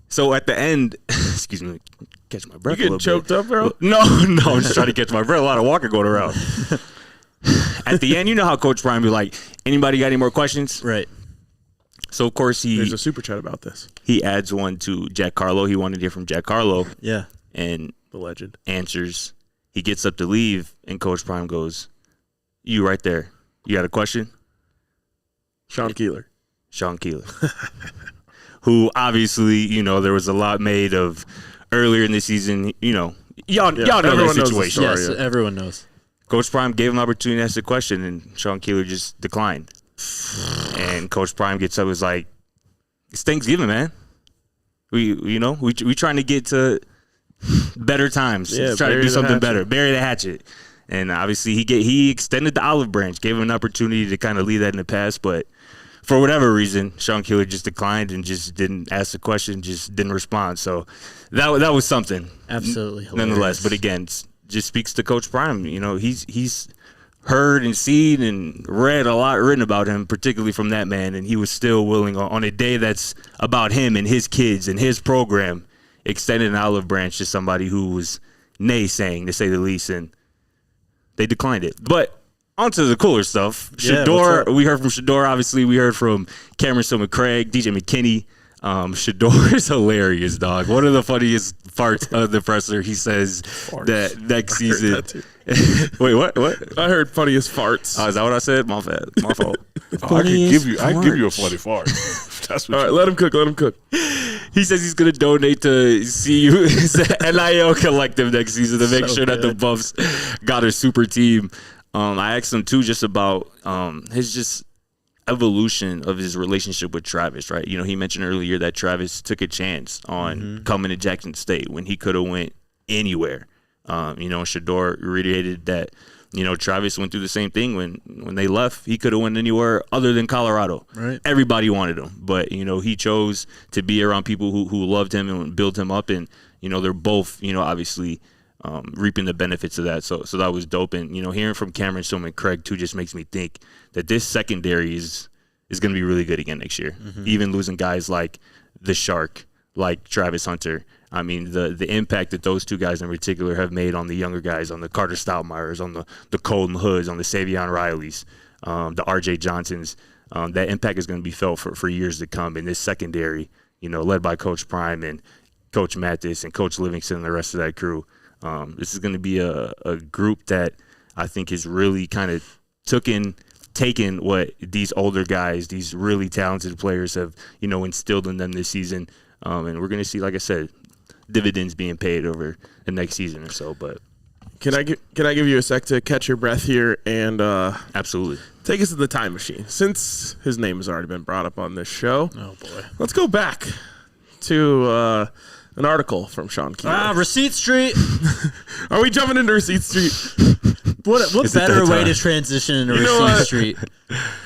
So at the end, excuse me, catch my breath. You getting choked up, bro? No, I'm just trying to catch my breath. A lot of walking going around. At the end, you know how Coach Brian be like, anybody got any more questions? Right. So, of course, There's a super chat about this. he adds one to Jack Carlo. He wanted to hear from Jack Carlo Yeah. and The legend. answers. He gets up to leave, and Coach Prime goes, you right there. You got a question? Sean Keeler. Sean Keeler. Who obviously, there was a lot made of earlier in the season. Y'all know everyone the knows the situation. story. Yes, everyone knows. Coach Prime gave him an opportunity to ask a question, and Sean Keeler just declined. And Coach Prime gets up and was like, it's Thanksgiving, man. We trying to get to better times. Yeah, Try to bury do the something hatchet. better. Bury the hatchet. And obviously he extended the olive branch, gave him an opportunity to kind of leave that in the past, but for whatever reason, Sean Keeler just declined and just didn't ask the question, just didn't respond. So that was something. Absolutely hilarious. Nonetheless. But again, just speaks to Coach Prime. You know, he's heard and seen and read a lot written about him, particularly from that man, and he was still willing on a day that's about him and his kids and his program, extended an olive branch to somebody who was naysaying, to say the least, and they declined it. But on to the cooler stuff. Yeah, Shedeur, we heard from Shedeur. Obviously, we heard from Cameron Silman-Craig, DJ McKinney. Shedeur is hilarious, dog. One of the funniest parts of the presser, he says that next season. Wait, what? I heard funniest farts. Is that what I said? My fault. I can give you a funny fart. That's what All right, let him cook. He says he's going to donate to CU's NIL collective next season to make sure that the Buffs got a super team. I asked him too just about his just evolution of his relationship with Travis, right? You know, he mentioned earlier that Travis took a chance on coming to Jackson State when he could have went anywhere. You know, Shedeur reiterated that, you know, Travis went through the same thing when they left. He could have went anywhere other than Colorado. Right. Everybody wanted him, but, you know, he chose to be around people who loved him and built him up, and, you know, they're both, you know, obviously reaping the benefits of that. So that was dope. And, you know, hearing from Cameron Silman-Craig too just makes me think that this secondary is going to be really good again next year. Even losing guys like the Shark, like Travis Hunter. I mean, the impact that those two guys in particular have made on the younger guys, on the Carter Stoudemires, on the Colton Hoods, on the Savion Rileys, the R.J. Johnsons, that impact is going to be felt for years to come. In this secondary, you know, led by Coach Prime and Coach Mathis and Coach Livingston and the rest of that crew. This is going to be a group that I think has really kind of taken what these older guys, these really talented players have, you know, instilled in them this season. And we're going to see, like I said, dividends being paid over the next season or so. But can I give you a sec to catch your breath here and absolutely take us to the time machine? Since his name has already been brought up on this show, Oh, boy. let's go back to an article from Sean Keeler. Receipt Street. Are we jumping into Receipt Street? What better way to transition into Receipt Street?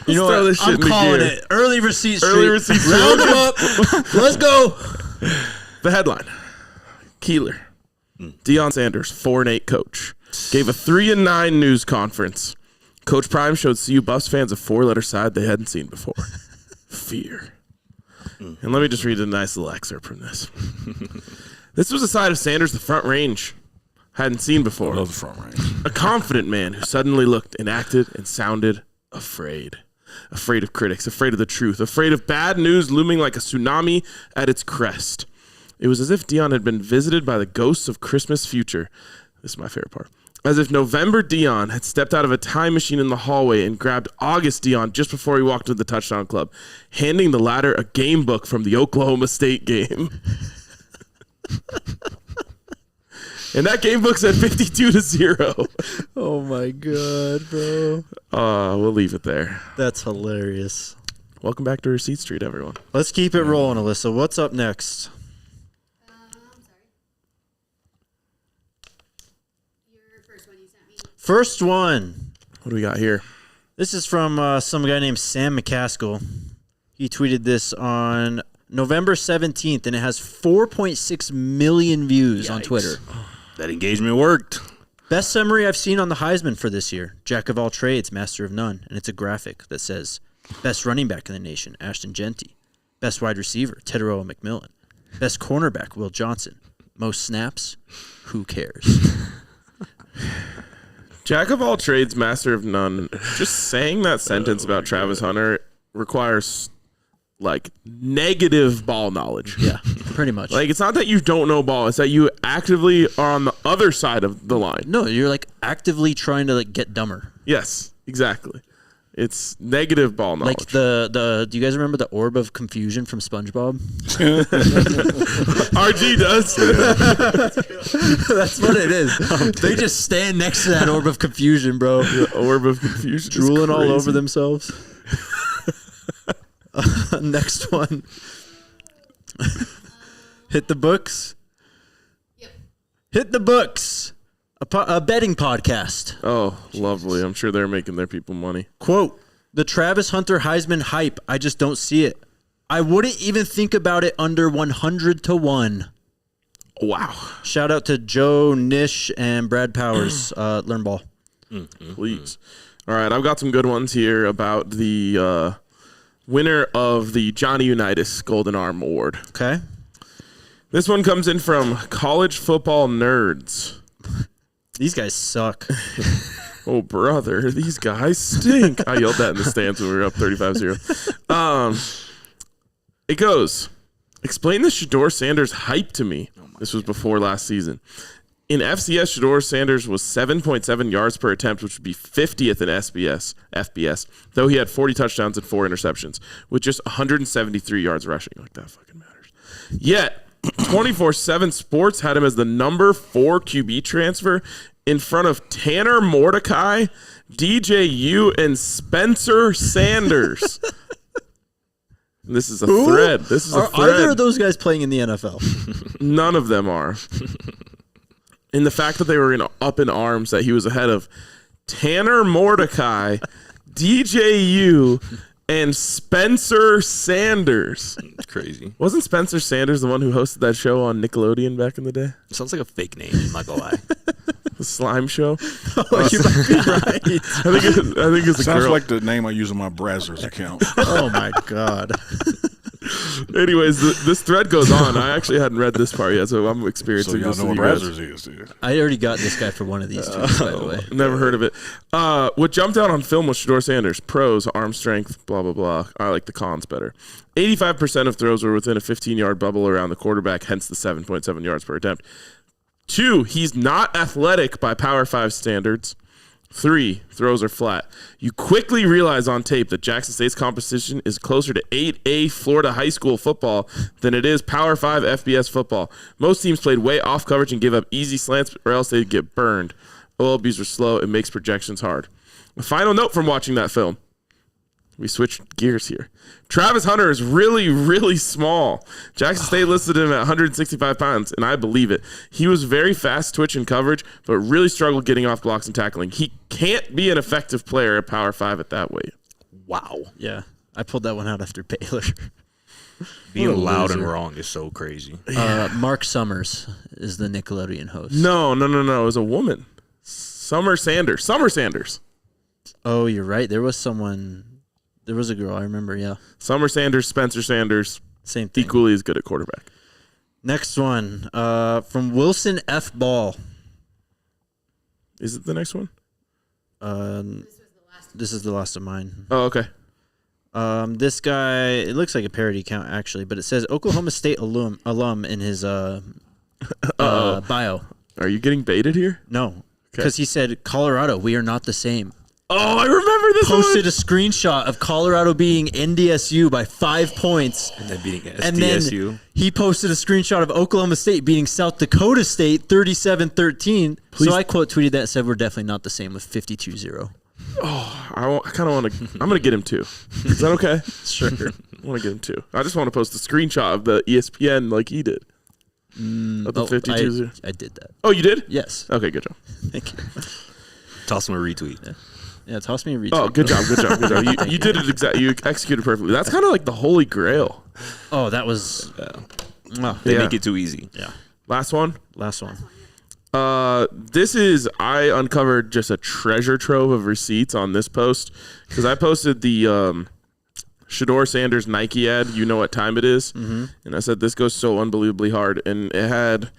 You know what? I'm calling it. Early Receipt Street. Early Receipt Street. Round them up. Let's go. The headline: Keeler, Deion Sanders, 4-8 coach, gave a 3-9 news conference. Coach Prime showed CU Buffs fans a 4-letter side they hadn't seen before: fear. And let me just read a nice little excerpt from this. This was a side of Sanders the Front Range hadn't seen before. I love the Front Range. A confident man who suddenly looked and acted and sounded afraid. Afraid of critics, afraid of the truth, afraid of bad news looming like a tsunami at its crest. It was as if Deion had been visited by the ghosts of Christmas future. This is my favorite part. As if November Deion had stepped out of a time machine in the hallway and grabbed August Deion just before he walked into the touchdown club, handing the latter a game book from the Oklahoma State game. And that game book said 52-0. Oh, my God, bro. We'll leave it there. That's hilarious. Welcome back to Receipt Street, everyone. Let's keep it rolling, Alyssa. What's up next? I'm sorry. Your first one you sent me. First one. What do we got here? This is from some guy named Sam McCaskill. He tweeted this on November 17th, and it has 4.6 million views on Twitter. that engagement worked. Best summary I've seen on the Heisman for this year. Jack of all trades, master of none. And it's a graphic that says, best running back in the nation, Ashton Genty. Best wide receiver, Teteroa McMillan. Best cornerback, Will Johnson. Most snaps, who cares? Jack of all trades, master of none. Just saying that sentence about Travis Hunter requires like negative ball knowledge. Yeah, pretty much. Like, it's not that you don't know ball, it's that you actively are on the other side of the line. No, you're like actively trying to like get dumber. Yes, exactly. It's negative ball knowledge. Like the do you guys remember the orb of confusion from SpongeBob? RG does. That's what it is. They just stand next to that orb of confusion, bro. The orb of confusion. Drooling all over themselves. Next one. Hit the books. Yep. Hit the books. A betting podcast. Oh, lovely. I'm sure they're making their people money. Quote, the Travis Hunter Heisman hype, I just don't see it. I wouldn't even think about it under 100 to 1. Wow. Shout out to Joe Nish and Brad Powers. Learn ball. Please. All right, I've got some good ones here about the winner of the Johnny Unitas Golden Arm Award. Okay. This one comes in from College Football Nerds. These guys suck. Oh, brother, these guys stink. I yelled that in the stands when we were up 35-0. It goes, explain the Shedeur Sanders hype to me. This was before last season. In FCS, Shedeur Sanders was 7.7 yards per attempt, which would be 50th in FBS, though he had 40 touchdowns and 4 interceptions, with just 173 yards rushing. Like, that fucking matters. Yet, 24/7 Sports had him as the number 4 QB transfer in front of Tanner Mordecai, DJU, and Spencer Sanders. This is a thread. This is a thread. Are there of those guys playing in the NFL? None of them are. And the fact that they were up in arms that he was ahead of Tanner Mordecai, DJU, and Spencer Sanders. Crazy. Wasn't Spencer Sanders the one who hosted that show on Nickelodeon back in the day? Sounds like a fake name. I'm not gonna lie. The slime show? Oh, you might be right. I think it's a Sounds girl. like the name I use on my Brazzers account. Oh, my God. Anyways, this thread goes on. I actually hadn't read this part yet, so I'm So experiencing y'all this. know with what you guys. Brazzers is, dude. I already got this guy for one of these tweets, by the way. Never heard of it. What jumped out on film was Shedeur Sanders. Pros, arm strength, blah, blah, blah. I like the cons better. 85% of throws were within a 15-yard bubble around the quarterback, hence the 7.7 yards per attempt. 2, he's not athletic by Power 5 standards. 3, throws are flat. You quickly realize on tape that Jackson State's competition is closer to 8A Florida high school football than it is Power 5 FBS football. Most teams played way off coverage and gave up easy slants or else they'd get burned. OLBs were slow. It makes projections hard. A final note from watching that film. We switched gears here. Travis Hunter is really, really small. Jackson State listed him at 165 pounds, and I believe it. He was very fast twitch in coverage, but really struggled getting off blocks and tackling. He can't be an effective player at Power 5 at that weight. Wow. Yeah. I pulled that one out after Baylor. Being loud and wrong is so crazy. Mark Summers is the Nickelodeon host. No. It was a woman. Summer Sanders. Oh, you're right. There was a girl, I remember, yeah. Summer Sanders, Spencer Sanders, Same thing. equally as good at quarterback. Next one, from Wilson F. Ball. Is it the next one? This is the last of mine. Oh, okay. This guy, it looks like a parody account, actually, but it says Oklahoma State alum in his bio. Are you getting baited here? No, because he said, Colorado, we are not the same. Oh, I remember this Posted one. a screenshot of Colorado beating NDSU by 5 points. And then beating SDSU. And then he posted a screenshot of Oklahoma State beating South Dakota State 37-13. So I quote tweeted that and said, we're definitely not the same with 52-0. I kind of want to. I'm going to get him 2. Is that okay? Sure. I want to get him 2. I just want to post a screenshot of the ESPN like he did. Of the 52-0. I did that. Oh, you did? Yes. Okay, good job. Thank you. Toss him a retweet. Yeah, toss me a retweet. Oh, good job. You did it exactly. You executed perfectly. That's kind of like the holy grail. Oh, that was... They Yeah. make it too easy. Yeah. Last one. Last one. This is, I uncovered just a treasure trove of receipts on this post because I posted the Shedeur Sanders Nike ad, you know what time it is. Mm-hmm. And I said, this goes so unbelievably hard. And it had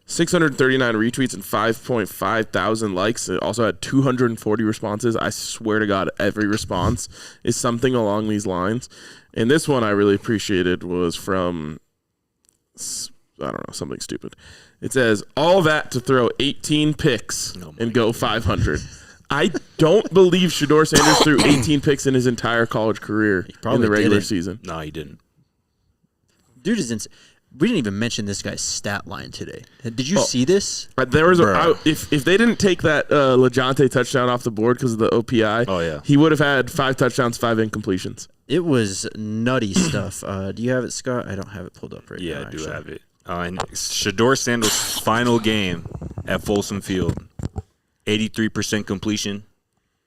639 retweets and 5.5 thousand likes. It also had 240 responses. I swear to God, every response is something along these lines. And this one I really appreciated was from, I don't know, something stupid. It says, all that to throw 18 picks and go 500. I don't believe Shedeur Sanders threw 18 picks in his entire college career in the regular season. No, he didn't. Dude is insane. We didn't even mention this guy's stat line today. Did you see this? There was if they didn't take that LeJontay touchdown off the board because of the OPI, he would have had 5 touchdowns, 5 incompletions. It was nutty stuff. Do you have it, Scott? I don't have it pulled up right now. Yeah, I do have it. And Shedeur Sanders' final game at Folsom Field, 83% completion,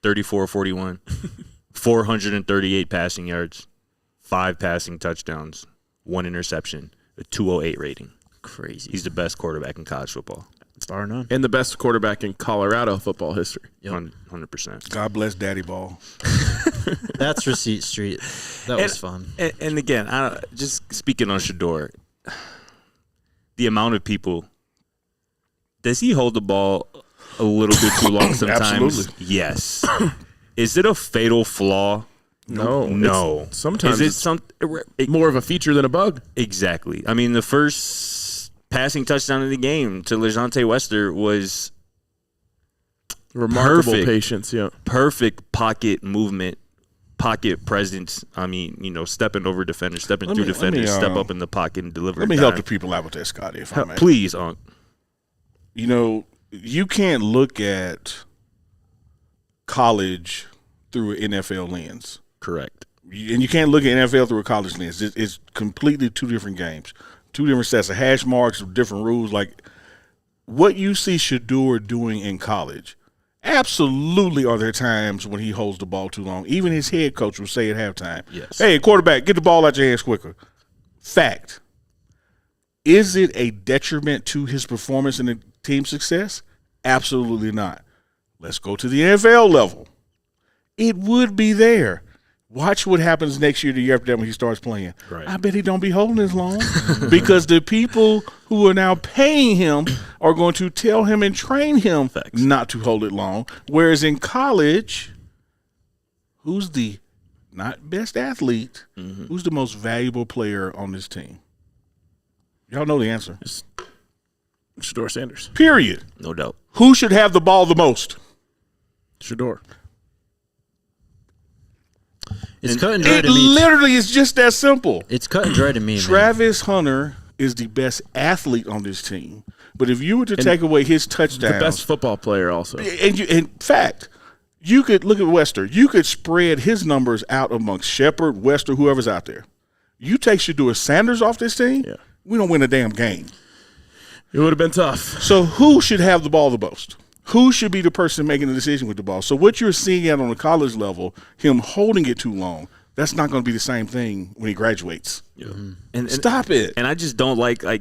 34-41, 438 passing yards, 5 passing touchdowns, 1 interception, a 208 rating. Crazy. He's the best quarterback in college football. Bar none. And the best quarterback in Colorado football history. 100%. God bless Daddy Ball. That's Receipt Street. That was fun. And again, just speaking on Shedeur, the amount of people, does he hold the ball a little bit too long sometimes? Absolutely. Yes. Is it a fatal flaw? No. Sometimes is it more of a feature than a bug. Exactly. I mean, the first passing touchdown of the game to LeJontay Wester was Remarkable perfect. patience, yeah. Perfect pocket movement, pocket presence. I mean, stepping over defenders, stepping through defenders, step up in the pocket and deliver. Let me help the people out with that, Scotty, if I may. Please, Unc. You can't look at college through an NFL lens. Correct. And you can't look at NFL through a college lens. It's completely two different games, two different sets of hash marks, different rules. Like what you see Shedeur doing in college, absolutely are there times when he holds the ball too long. Even his head coach will say at halftime, Yes. "Hey, quarterback, get the ball out your hands quicker." Fact. Is it a detriment to his performance and the team success? Absolutely not. Let's go to the NFL level. It would be there. Watch what happens next year, the year after that when he starts playing. Right. I bet he don't be holding as long because the people who are now paying him are going to tell him and train him not to hold it long. Whereas in college, who's the not best athlete, who's the most valuable player on this team? Y'all know the answer. Shedeur Sanders. Period. No doubt. Who should have the ball the most? Shedeur. It's cut and dry It to me. literally is just that simple. It's cut and dry to me, man. Travis Hunter is the best athlete on this team. But if you were to take away his touchdowns, The best football player also. and in fact, you could look at Wester. You could spread his numbers out amongst Shepard, Wester, whoever's out there. You take Shedeur Sanders off this team, we don't win a damn game. It would have been tough. So who should have the ball the most? Who should be the person making the decision with the ball? So what you're seeing out on the college level, him holding it too long, that's not going to be the same thing when he graduates. And Stop it. And I just don't like I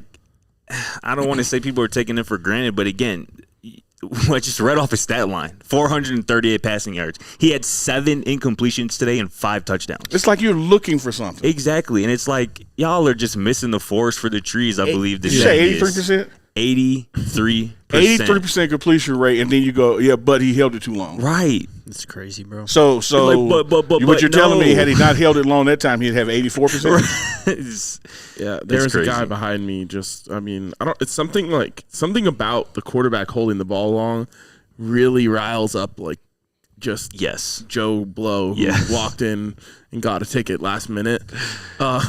don't want to say people are taking it for granted, but again, I just read off his stat line: 438 passing yards. He had 7 incompletions today and 5 touchdowns. It's like you're looking for something. Exactly, and it's like y'all are just missing the forest for the trees. I believe this. Did you say 83%? 83%. 83% completion rate, and then you go, but he held it too long. Right. It's crazy, bro. So but what you're telling me, no. had he not held it long that time, he'd have 84%? Yeah, there's a crazy. guy behind me. It's something about the quarterback holding the ball long really riles up Yes. Joe Blow who walked in and got a ticket last minute. But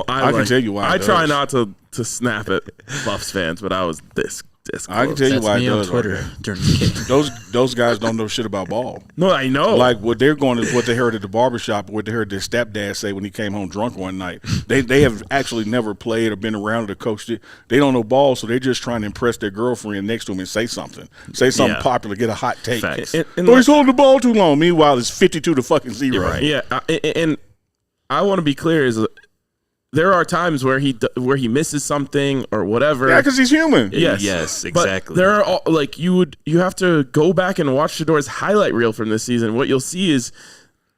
I can tell you why. I try not to snap at Buffs fans, but I was this close. I can tell you That's why me it on does. Twitter Okay. during the game. Those guys don't know shit about ball. No, I know. Like what they're going is what they heard at the barbershop, what they heard their stepdad say when he came home drunk one night. They have actually never played or been around or coached it. They don't know ball, so they're just trying to impress their girlfriend next to him and say something. Say something popular, get a hot take. Facts. And He's holding the ball too long. Meanwhile, it's 52-0. Right. Yeah, and I want to be clear: there are times where he misses something or whatever. Yeah, because he's human. Yes, But exactly. there are you have to go back and watch Shedeur's highlight reel from this season. What you'll see is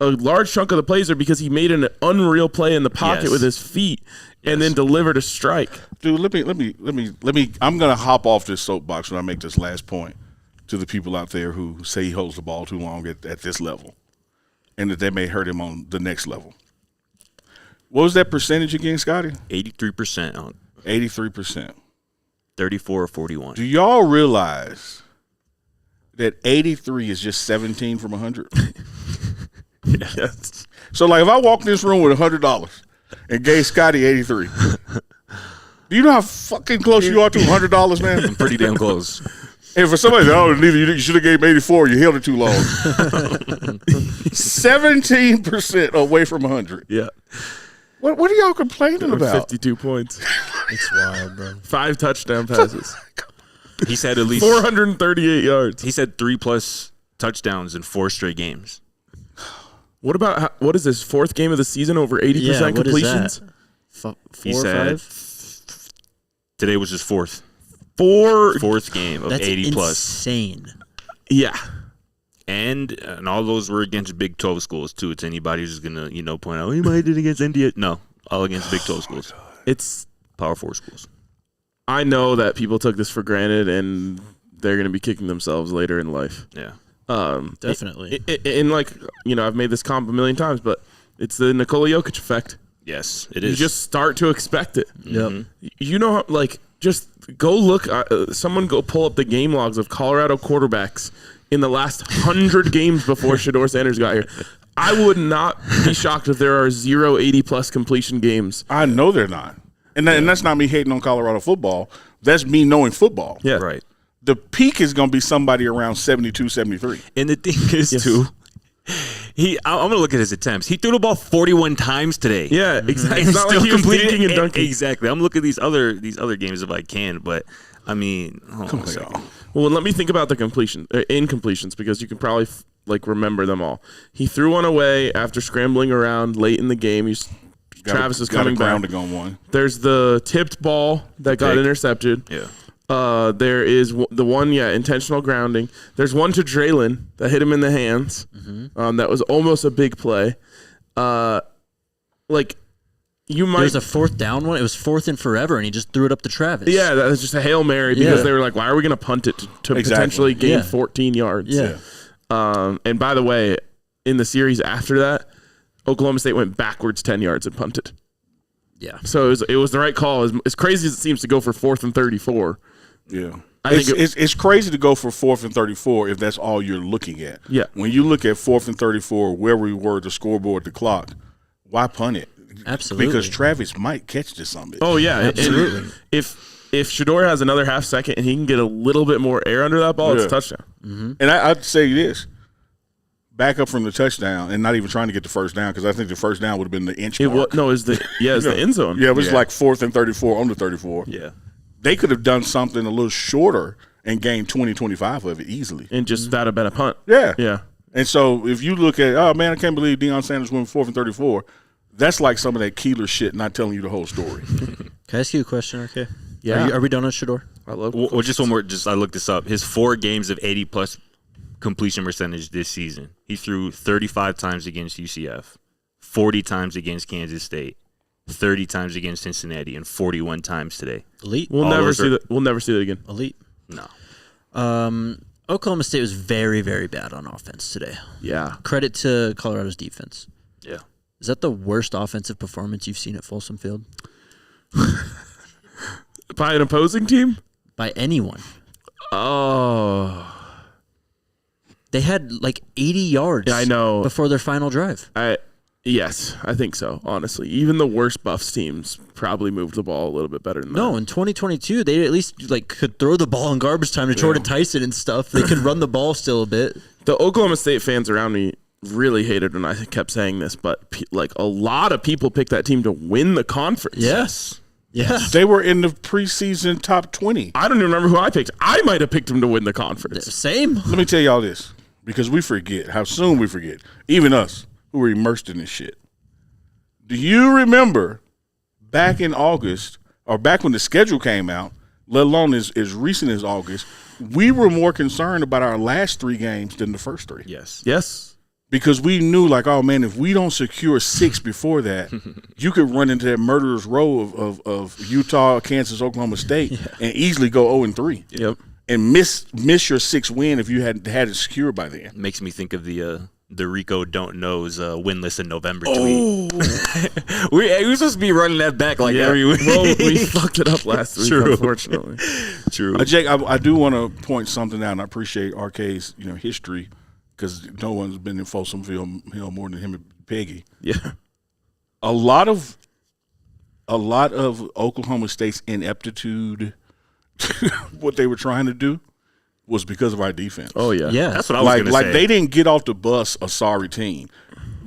a large chunk of the plays are because he made an unreal play in the pocket Yes. with his feet and then delivered a strike. Dude, let me. I'm gonna hop off this soapbox when I make this last point to the people out there who say he holds the ball too long at this level, and that they may hurt him on the next level. What was that percentage again, Scotty? 83% on 83%. 34-41. Do y'all realize that 83 is just 17 from 100? Yes. So, like, if I walk in this room with $100 and gave Scotty 83, do you know how fucking close you are to $100, man? I'm pretty damn close. And for somebody, neither you should have gave him 84. You held it too long. 17% away from 100. Yeah. What are y'all complaining With about? 52 points. It's wild, bro. 5 touchdown passes. He's had at least 438 yards. He's had 3+ touchdowns in 4 straight games. What about what is this 4th game of the season over 80% Yeah, what is completions? that? He 4 or said 5? today was his 4th 4. game of That's 80+. insane. Yeah. And all those were against Big 12 schools too. It's anybody who's gonna point out he might have did against India. No, all against Big 12 schools. It's Power 4 schools. I know that people took this for granted and they're going to be kicking themselves later in life. Yeah. Definitely. And like, I've made this comp a million times, but it's the Nikola Jokic effect. Yes, it You is. just start to expect it. Yep. You know, just go look. Someone go pull up the game logs of Colorado quarterbacks in the last 100 games before Shedeur Sanders got here. I would not be shocked if there are 0 80+ completion games. I know they're not. And that's not me hating on Colorado football. That's me knowing football. Yeah. right. The peak is going to be somebody around 72, 73. And the thing is too, I'm gonna look at his attempts. He threw the ball 41 times today. Yeah, exactly. And It's not like still he was completed dinking and it. dunking. Exactly. I'm looking at these other games if I can, but I mean, hold on a second. Well, let me think about the incompletions because you can probably remember them all. He threw one away after scrambling around late in the game. Travis is coming back. Grounding on one. There's the tipped ball that got intercepted. Yeah. There is the one, intentional grounding. There's one to Draylon that hit him in the hands. That was almost a big play. You might. There's a 4th down one. It was 4th and forever, and he just threw it up to Travis. Yeah, that was just a Hail Mary because they were like, why are we going to punt it to Exactly. potentially gain Yeah. 14 yards? Yeah. And by the way, in the series after that, Oklahoma State went backwards 10 yards and punted. Yeah. So it was the right call. As crazy as it seems to go for 4th and 34. Yeah. I think It's crazy to go for 4th and 34 if that's all you're looking at. Yeah. When you look at 4th and 34, where we were, the scoreboard, the clock, why punt it? Absolutely. Because Travis might catch this on it. Oh, yeah. Absolutely. And if Shedeur has another half second and he can get a little bit more air under that ball, it's a touchdown. And I'd say this. Back up from the touchdown and not even trying to get the first down because I think the first down would have been the inch mark. It's the end zone. Yeah, it was like 4th and 34 on the 34. Yeah. They could have done something a little shorter and gained 20, 25 of it easily. And just that have been a punt. Yeah. Yeah. And so if you look at, oh, man, I can't believe Deion Sanders went 4th and 34, that's like some of that Keeler shit not telling you the whole story. Can I ask you a question, okay? Yeah. Are we done on Shedeur? I love Well, just one more. I looked this up. His 4 games of 80+ completion percentage this season. He threw 35 times against UCF, 40 times against Kansas State, 30 times against Cincinnati, and 41 times today. Elite. We'll All never those see are- that. We'll never see that again. Elite. No. Oklahoma State was very, very bad on offense today. Yeah. Credit to Colorado's defense. Yeah. Is that the worst offensive performance you've seen at Folsom Field? By an opposing team? By anyone. Oh. They had like 80 yards Yeah, I know. before their final drive. Yes, I think so, honestly. Even the worst Buffs teams probably moved the ball a little bit better than No, that. in 2022, they at least could throw the ball in garbage time to Jordan Tyson and stuff. They could run the ball still a bit. The Oklahoma State fans around me really hated when I kept saying this, but a lot of people picked that team to win the conference. Yes. Yeah. They were in the preseason top 20. I don't even remember who I picked. I might have picked them to win the conference. Same. Let me tell y'all this, because we forget how soon we forget, even us who were immersed in this shit. Do you remember back in August, or back when the schedule came out, let alone as recent as August, we were more concerned about our last 3 games than the first 3. Yes. Yes. Because we knew, oh, man, if we don't secure 6 before that, you could run into that murderer's row of Utah, Kansas, Oklahoma State and easily go 0-3. Yep. And miss your 6th win if you had it secured by then. Makes me think of the Rico Don't Knows winless in November tweet. we supposed to be running that back every week. Well, we fucked it up last week, True. unfortunately. True. Jake, I do want to point something out, and I appreciate RK's history because no one's been in Folsom Field more than him and Peggy. Yeah. A lot of Oklahoma State's ineptitude, what they were trying to do, was because of our defense. Oh, yeah. Yeah. That's what I was going to say. They didn't get off the bus a sorry team.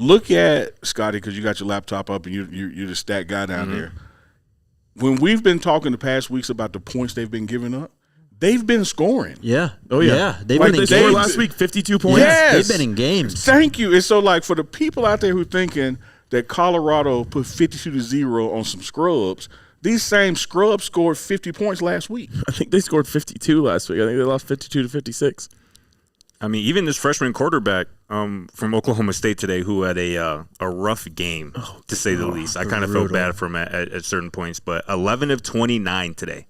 Look at Scotty, because you got your laptop up and you're the stat guy down there. When we've been talking the past weeks about the points they've been giving up, they've been scoring. Yeah. Oh, yeah. They've Like, been in They scored games. last week 52 points. Yes. They've been in games. Thank you. And so, like, for the people out there who thinking that Colorado put 52-0 on some scrubs, these same scrubs scored 50 points last week. I think they scored 52 last week. I think they lost 52-56. I mean, even this freshman quarterback from Oklahoma State today, who had a rough game, to say the least. I kind of felt bad for him at certain points, but 11 of 29 today.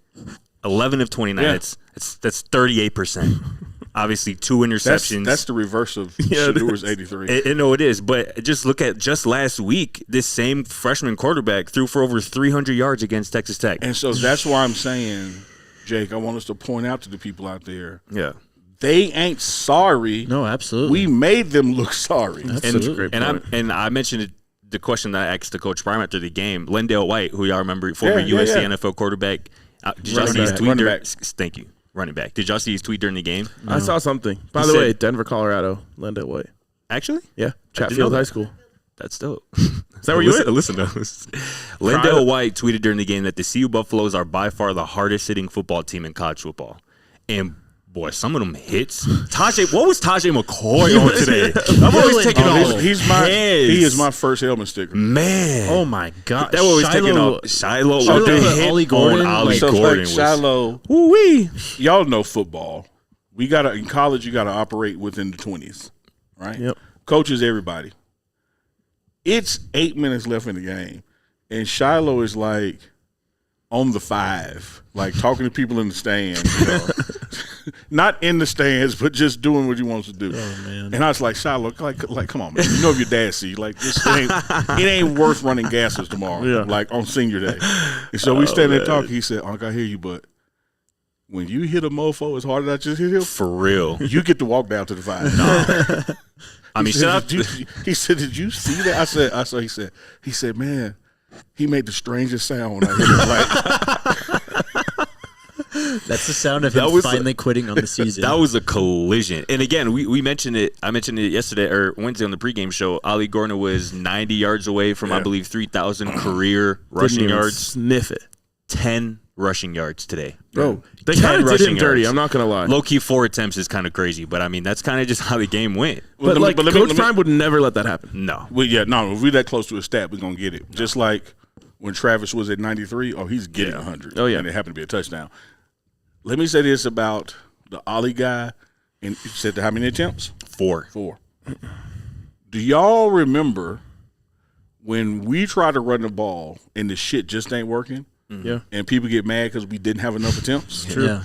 11 of 29. Yeah. That's 38%. Obviously, 2 interceptions. That's the reverse of Shedeur's 83. No, it is. But just look at just last week, this same freshman quarterback threw for over 300 yards against Texas Tech. And so that's why I'm saying, Jake, I want us to point out to the people out there, Yeah. they ain't sorry. No, absolutely. We made them look sorry. Absolutely. And I mentioned the question that I asked to Coach Prime after the game. Lendale White, who y'all remember, former Yeah, USC yeah. NFL quarterback. Did y'all Running see his back. tweet? Running during- back. Thank you. Running back. Did y'all see his tweet during the game? I saw something. By He the said- way, Denver, Colorado, Lendale White. Actually? Yeah, know Chatfield that. High School. That's dope. Is that where you went? Listen to us. Lendale White tweeted during the game that the CU Buffaloes are by far the hardest hitting football team in college football. And boy, some of them hits. What was Tajay McCoy on today? I'm always taking off. He is my first helmet sticker. Man. Oh my God! That was taking off. Shiloh with the put hit Ollie Gordon, on Ollie like- So Gordon. like Shiloh, Woo-wee. y'all know football. We gotta in college. You gotta operate within the 20s, right? Yep. Coaches, everybody. It's 8 minutes left in the game, and Shiloh is like on the 5, like talking to people in the stands. You know? Not in the stands, but just doing what he wants to do. Oh man! And I was like, Shiloh, like, come on, man. You know if your dad see, like, it ain't worth running gases tomorrow, Yeah. like on senior day. And so we stand there talking. He said, Uncle, I hear you, but when you hit a mofo as hard as I just hit him, For real. you get to walk down to the 5. I mean, shout out. He said, did you see that? I saw. He said, man, he made the strangest sound when I hit him. Like, That's the sound of That him was finally quitting on the season. That was a collision. And again, we mentioned it. I mentioned it yesterday or Wednesday on the pregame show. Ollie Gordon was 90 yards away from, I believe, 3,000 career rushing Didn't even yards. Sniff it. 10 rushing yards today. Bro, they 10 kind of did rushing him dirty. yards. I'm not going to lie. Low key 4 attempts is kind of crazy, but I mean that's kind of just how the game went. But like Coach Prime would never let that happen. No, well, yeah, no, if we're that close to a stat, we're gonna get it. Just like when Travis was at 93, he's getting 100. Oh, yeah. And it happened to be a touchdown. Let me say this about the Ollie guy. And you said how many attempts? 4. 4. Do y'all remember when we try to run the ball and the shit just ain't working? Yeah. And people get mad because we didn't have enough attempts? True. Yeah.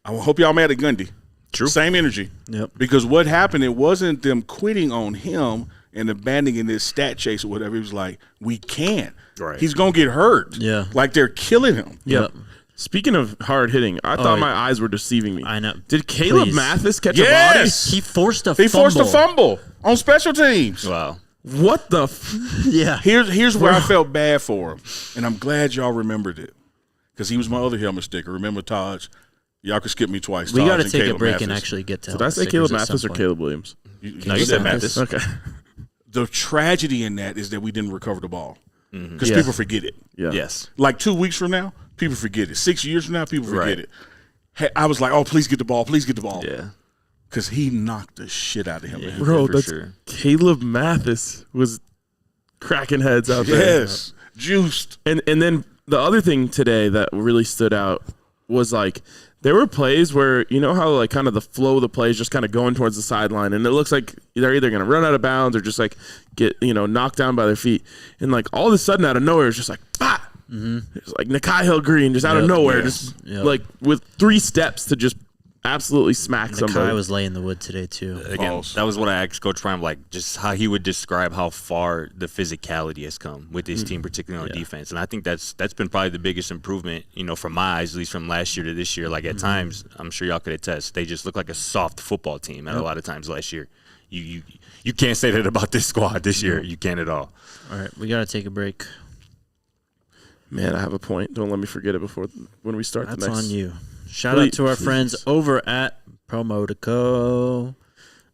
I hope y'all mad at Gundy. True. Same energy. Yep. Because what happened, it wasn't them quitting on him and abandoning this stat chase or whatever. It was like, we can't. Right. He's going to get hurt. Yeah. Like they're killing him. Yep. Speaking of hard hitting, I thought my eyes were deceiving me. I know. Did Caleb Please. Mathis catch Yes. He forced a He fumble. forced a fumble on special teams. Wow. a body? What the? Yeah. Here's where I felt bad for him. And I'm glad y'all remembered it. Because he was my other helmet sticker. Remember Taj? Y'all could skip me twice. We Taj got to and take a Caleb break Mathis. and actually get to Did I say Caleb Mathis or Caleb Williams? You you said Mathis. Mathis. Okay. The tragedy in that is that we didn't recover the ball. Because Yeah. people forget it. Yeah. Yes. Like 2 weeks from now, people forget it. 6 years from now, people forget Right. it. Hey, I was like, please get the ball. Please get the ball. Yeah. Because he knocked the shit out of him. man. Bro, for that's sure. Caleb Mathis was cracking heads out there. Yes. Juiced. And then the other thing today that really stood out was like there were plays where you know how like kind of the flow of the play is just kind of going towards the sideline and it looks like they're either going to run out of bounds or just like get knocked down by their feet and like all of a sudden out of nowhere it's just like bah! It's like Nakai Hill Green just out of nowhere just like with 3 steps to just absolutely smack somebody. Nakai was laying the wood today too. Again, False. that was what I asked Coach Prime, like just how he would describe how far the physicality has come with this team, particularly on defense. And I think that's been probably the biggest improvement, from my eyes, at least from last year to this year. Like at times, I'm sure y'all could attest, they just look like a soft football team. And a lot of times last year, you can't say that about this squad this year. You can't at all. All right, we got to take a break. Man, I have a point. Don't let me forget it when we start That's the next. on you. Shout out to our friends over at Promotico.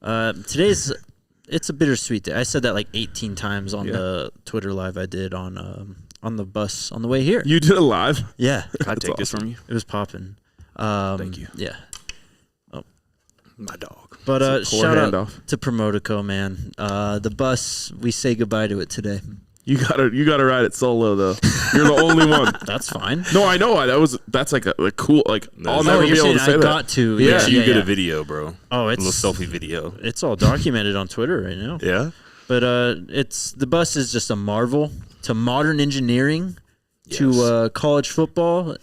Today's it's a bittersweet day. I said that like 18 times on the Twitter live I did on the bus on the way here. You did it live? Yeah. Can I take this from you? It was popping. Thank you. Yeah. My dog. But shout out handoff. to Promotico, man. The bus, we say goodbye to it today. You gotta ride it solo though. You're the only one. That's fine. No, I know. That's like a cool. Like I'll never be you're able to saying say I that. got to. Yeah. Make sure you get a video, bro. Oh, A it's little selfie video. It's all documented on Twitter right now. Yeah. But the bus is just a marvel to modern engineering, Yes. to college football,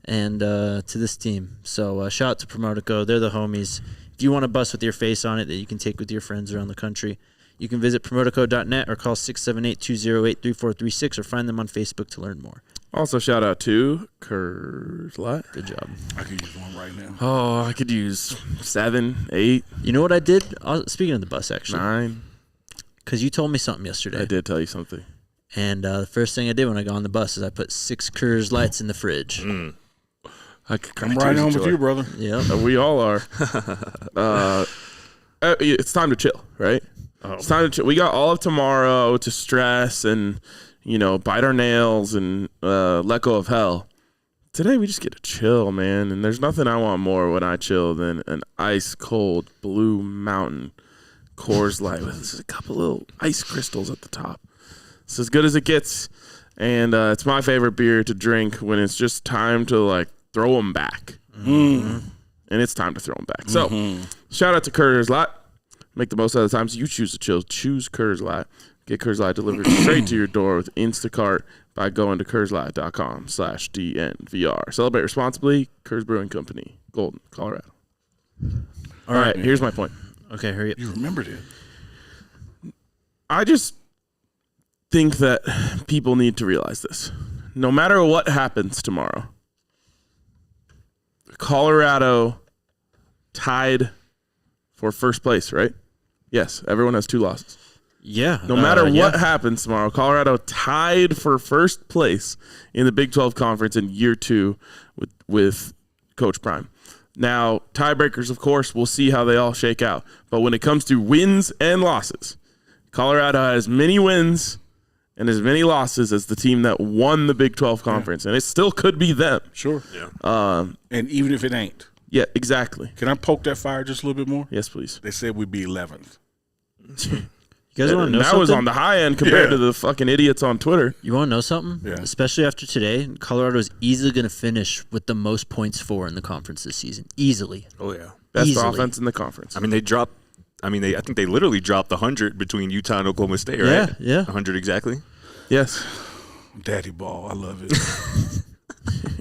and to this team. So shout out to Promotico. They're the homies. If you want a bus with your face on it that you can take with your friends around the country, you can visit Promotico.net or call 678-208-3436 or find them on Facebook to learn more. Also, shout out to Kurzlot. Good job. I could use one right now. Oh, I could use 7, 8, You know what I did? Speaking of the bus, actually, 9. because you told me something yesterday. I did tell you something. And the first thing I did when I got on the bus is I put 6 Coors Lights in the fridge. I'm right on with you, brother. Yep. We all are. It's time to chill, right? It's time to chill. We got all of tomorrow to stress and, bite our nails and let go of hell. Today we just get to chill, man. And there's nothing I want more when I chill than an ice cold Blue Mountain Coors Light with a couple little ice crystals at the top. It's as good as it gets. And it's my favorite beer to drink when it's just time to throw them back. Mm-hmm. And it's time to throw them back. So shout out to Coors Light. Make the most out of the times you choose to chill. Choose Coors Light. Get Coors Light delivered straight to your door with Instacart by going to CoorsLight.com/DNVR. Celebrate responsibly. Coors Brewing Company, Golden, Colorado. All right, here's my point. Okay, hurry up. You remembered it. I just think that people need to realize this. No matter what happens tomorrow, Colorado tied for first place, right? Yes, everyone has 2 losses. Yeah. No matter what happens tomorrow, Colorado tied for first place in the Big 12 Conference in year 2 with Coach Prime. Now, tiebreakers, of course, we'll see how they all shake out. But when it comes to wins and losses, Colorado has as many wins and as many losses as the team that won the Big 12 Conference. And it still could be them. Sure. Yeah. And even if it ain't. Yeah, exactly. Can I poke that fire just a little bit more? Yes, please. They said we'd be 11th. You guys want to know that something? was on the high end compared to the fucking idiots on Twitter. You want to know something? Yeah. Especially after today, Colorado is easily going to finish with the most points for in the conference this season. Easily. Oh, yeah. Best Easily. offense in the conference. I mean, I think they literally dropped 100 between Utah and Oklahoma State, right? Yeah. 100 exactly. Yes. Daddy ball. I love it.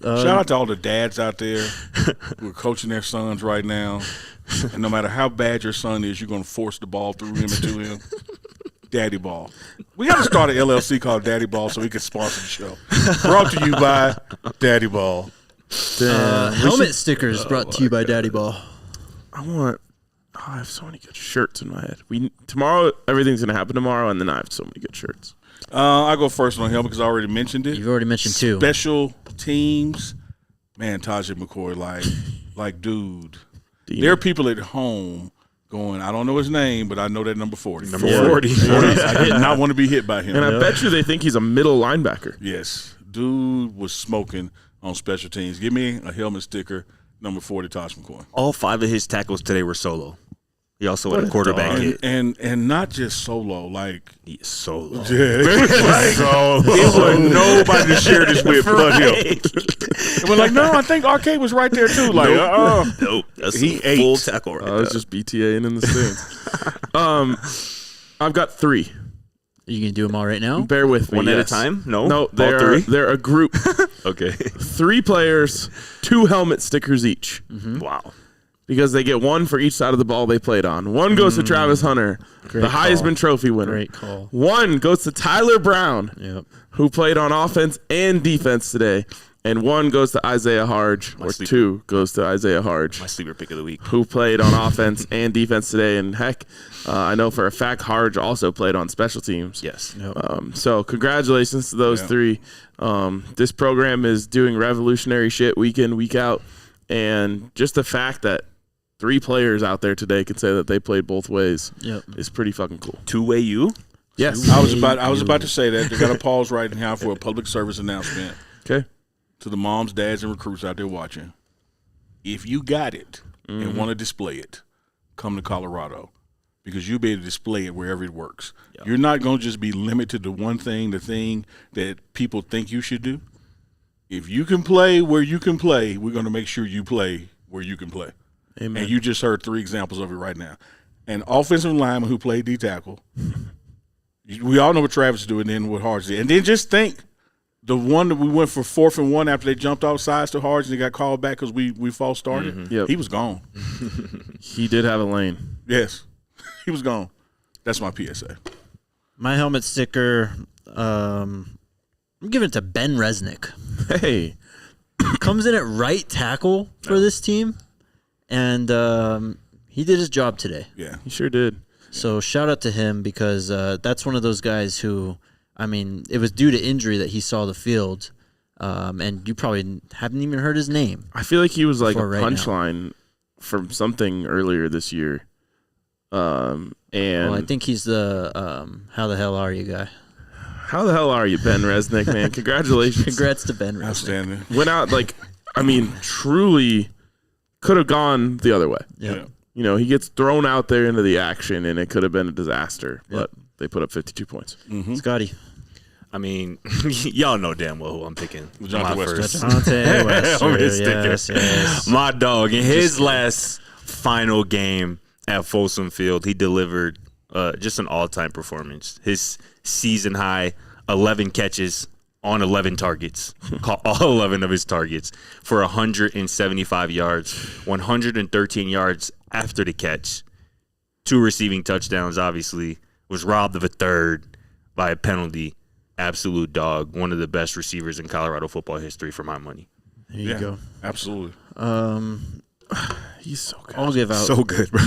Shout out to all the dads out there who are coaching their sons right now. And no matter how bad your son is, you're going to force the ball through him and to him. Daddy ball. We got to start an LLC called Daddy Ball so we can sponsor the show. Brought to you by Daddy Ball. Helmet stickers brought to you by Daddy Ball. I have so many good shirts in my head. Tomorrow, everything's going to happen tomorrow, and then I have so many good shirts. I go first on him because I already mentioned it. You've already mentioned 2. Special teams. Man, Tajay McCoy, dude. There are people at home going, I don't know his name, but I know that number 40. Number 40. I did not want to be hit by him. And I bet you they think he's a middle linebacker. Yes. Dude was smoking on special teams. Give me a helmet sticker, number 40, Taj McCoy. All 5 of his tackles today were solo. He also had a quarterback hit. And not just solo, He is solo. it was nobody to share this with but him. And we're like, no, I think Arcade was right there too. Like, Nope. That's He a full ate. tackle right I was there. just BTAing in the stands. I've got 3. Are you going to do them all right now? Bear with me. One at a yes. time? No? No, All they're 3? a group. Okay. 3 players, 2 helmet stickers each. Wow. Because they get 1 for each side of the ball they played on. 1 goes to Travis Hunter, the Heisman Trophy winner. Great call. 1 goes to Tyler Brown, Yep. who played on offense and defense today. And 1 goes to Isaiah Harge, or 2 goes to Isaiah Harge, My sleeper pick of the week. who played on offense and defense today. And heck, I know for a fact Harge also played on special teams. Yes. So congratulations to those 3. This program is doing revolutionary shit week in, week out. And just the fact that 3 players out there today can say that they played both ways. Yep. Is pretty fucking cool. Two-way you? Yes. I was about to say that. They got to pause right now for a public service announcement Okay. to the moms, dads, and recruits out there watching. If you got it and want to display it, come to Colorado because you'll be able to display it wherever it works. Yep. You're not going to just be limited to one thing, the thing that people think you should do. If you can play where you can play, we're going to make sure you play where you can play. Amen. And you just heard 3 examples of it right now. An offensive lineman who played D tackle. We all know what Travis is doing then what Hards did. And then just think the one that we went for 4th and 1 after they jumped off sides to Hards and they got called back because we false started. Mm-hmm. Yep. He was gone. He did have a lane. Yes. He was gone. That's my PSA. My helmet sticker, I'm giving it to Ben Resnick. Hey. Comes in at right tackle for this team, and he did his job today. Yeah. He sure did. So shout out to him because that's one of those guys who, I mean, it was due to injury that he saw the field, and you probably haven't even heard his name. I feel like he was like a punchline from something earlier this year. And well, I think he's the how the hell are you guy. How the hell are you, Ben Resnick, man? Congratulations. Congrats to Ben Resnick. Outstanding. Went out truly could have gone the other way. Yeah. You know, he gets thrown out there into the action, and it could have been a disaster. But they put up 52 points. Mm-hmm. Scotty. I mean, y'all know damn well who I'm picking. Jonathan My Wester. first. Jonathan Wester. Helmet sticker. Yes. My dog. In his last final game at Folsom Field, he delivered just an all-time performance. His season high, 11 catches on 11 targets, caught all 11 of his targets for 175 yards, 113 yards after the catch, 2 receiving touchdowns, obviously, was robbed of a third by a penalty. Absolute dog, one of the best receivers in Colorado football history for my money. There you go. Absolutely. He's so good. I'll give out. So good, bro.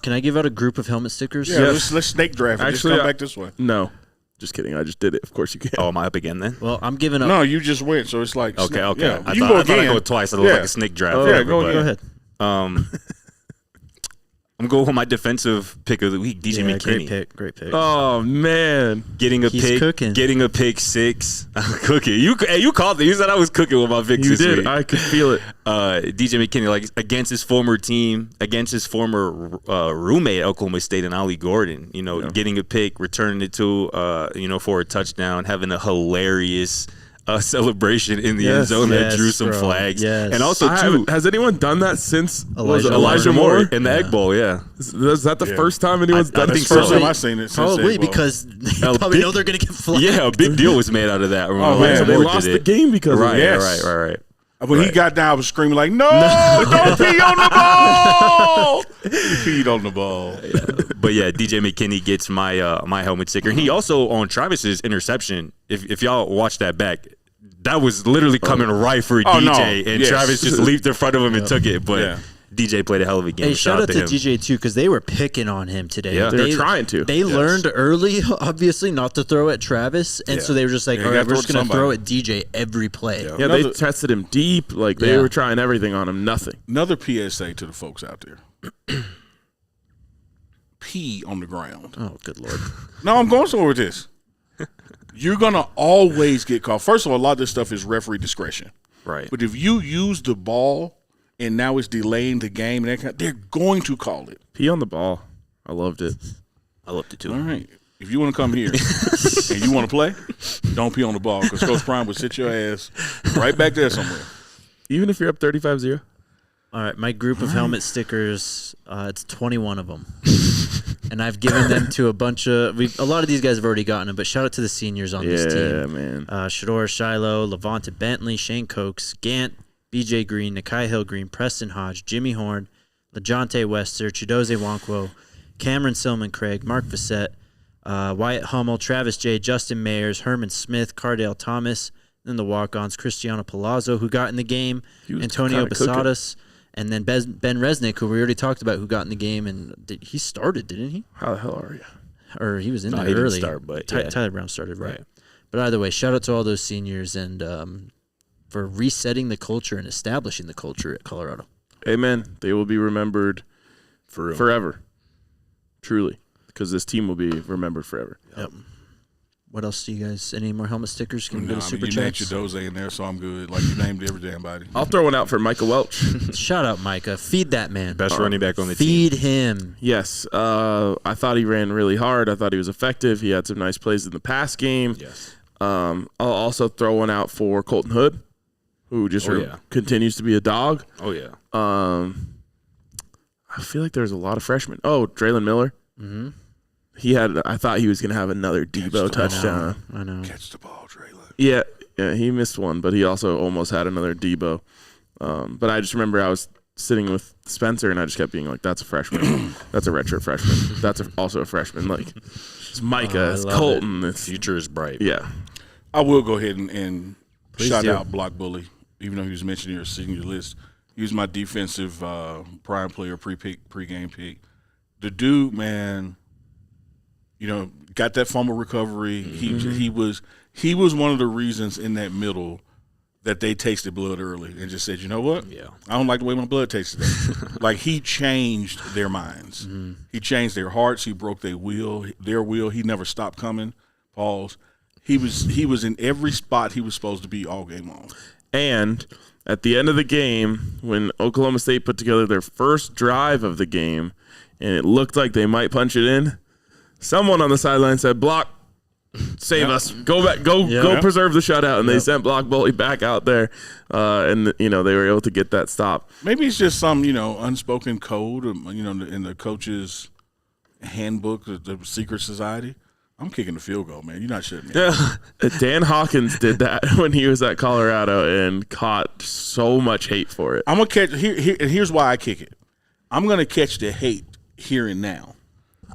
Can I give out a group of helmet stickers? Yeah, let's snake draft it. Actually, just come back this way. No. Just kidding. I just did it. Of course you can. Oh, am I up again then? Well, I'm giving up. No, you just went, so it's like Okay. Yeah, I you thought go I again. go twice. It looked like a snake draft. Yeah, go Go ahead. ahead. I'm going with my defensive pick of the week, DJ McKinney. Great pick. Oh, man. Getting a He's pick, cooking. getting a pick 6. I'm cooking. You called it. You said I was cooking with my picks You this did. week. I could feel it. DJ McKinney, like against his former team, against his former roommate at Oklahoma State and Ollie Gordon. You know, getting a pick, returning it to for a touchdown, having a hilarious celebration in the end zone that drew some flags. Yes. And also too, Has anyone done that since Elijah Moore? in the Egg Bowl. Yeah. Is that the first time anyone's done think it? so. First time I've seen it. Since Probably Egg Bowl. because they probably know they're going to get flagged. Yeah, a big deal was made out of that. Oh, man, They lost the game because Right, of it. Yes. right. When he got down, I was screaming like, "No! Don't pee on the ball!" He peed on the ball. But yeah, DJ McKinney gets my my helmet sticker. And he also on Travis's interception. If y'all watch that back, that was literally coming right for DJ, no. and Yes. Travis just leaped in front of him and took it. But DJ played a hell of a game. Hey, shout out to him. DJ too because they were picking on him today. Yeah. They were trying to. They learned early, obviously, not to throw at Travis, and so they were just like, Yeah, "All you right, gotta we're just going to throw it throw at DJ every play." Yeah, they tested him deep. Like, they were trying everything on him. Nothing. Another PSA to the folks out there: pee on the ground. Oh, good lord! No, I'm going somewhere with this. You're gonna always get called. First of all, a lot of this stuff is referee discretion. Right. But if you use the ball and now it's delaying the game, and that kind they're going to call it. Pee on the ball. I loved it. I loved it too. All right. If you want to come here and you want to play, don't pee on the ball because Coach Prime would sit your ass right back there somewhere. Even if you're up 35-0. All right, my group of helmet stickers, it's 21 of them. And I've given them to a bunch of – a lot of these guys have already gotten them, but shout out to the seniors on this team. Yeah, man. Shedeur Shiloh, Levante Bentley, Shane Cokes, Gant, BJ Green, Nakai Hill Green, Preston Hodge, Jimmy Horn, LeJonte Wester, Chidoze Wankwo, Cameron Silman Craig, Mark Bissett, Wyatt Hummel, Travis J., Justin Mayers, Herman Smith, Cardale Thomas, then the walk-ons, Cristiano Palazzo, who got in the game, Antonio kinda cooking. Basadas, and then Ben Resnick, who we already talked about, who got in the game, and he started, didn't he? How the hell are you? Or he was in No, there he didn't early. start, but yeah. Tyler Brown started, right. But either way, shout out to all those seniors and for resetting the culture and establishing the culture at Colorado. Amen. They will be remembered For real. forever. Truly. Because this team will be remembered forever. Yep. What else do you guys? Any more helmet stickers? Can we go Nah, to I mean, super you named chats? your Doze in there, so I'm good. Like, you named every damn body. I'll throw one out for Micah Welch. Shout out, Micah. Feed that man. Best running back on the team. Feed him. Yes. I thought he ran really hard. I thought he was effective. He had some nice plays in the pass game. Yes. I'll also throw one out for Colton Hood, who just continues to be a dog. Oh, yeah. I feel like there's a lot of freshmen. Oh, Draylon Miller. Mm-hmm. I thought he was going to have another Debo touchdown. I know. Catch the ball, Draylon. Yeah, he missed one, but he also almost had another Debo. But I just remember I was sitting with Spencer, and I just kept being like, that's a freshman. That's a redshirt freshman. That's also a freshman. Like, it's Micah, it's Colton. It's, Future is bright. yeah. I will go ahead and shout do. out Block Bully, even though he was mentioned in your senior list. He was my defensive prime player pre-game pick. The dude, man, you know, got that fumble recovery. He was one of the reasons in that middle that they tasted blood early and just said, you know what? Yeah. I don't like the way my blood tastes today. Like, he changed their minds. He changed their hearts. He broke their will. He never stopped coming. Pause. He was in every spot he was supposed to be all game long. And at the end of the game, when Oklahoma State put together their first drive of the game, and it looked like they might punch it in, someone on the sideline said, "Block, save us, go back, go preserve the shutout." And they sent Block Bully back out there, and they were able to get that stop. Maybe it's just some unspoken code, in the coach's handbook, the secret society. I'm kicking the field goal, man. You're not shitting me. Yeah. Dan Hawkins did that when he was at Colorado and caught so much hate for it. I'm gonna catch here's why I kick it. I'm gonna catch the hate here and now.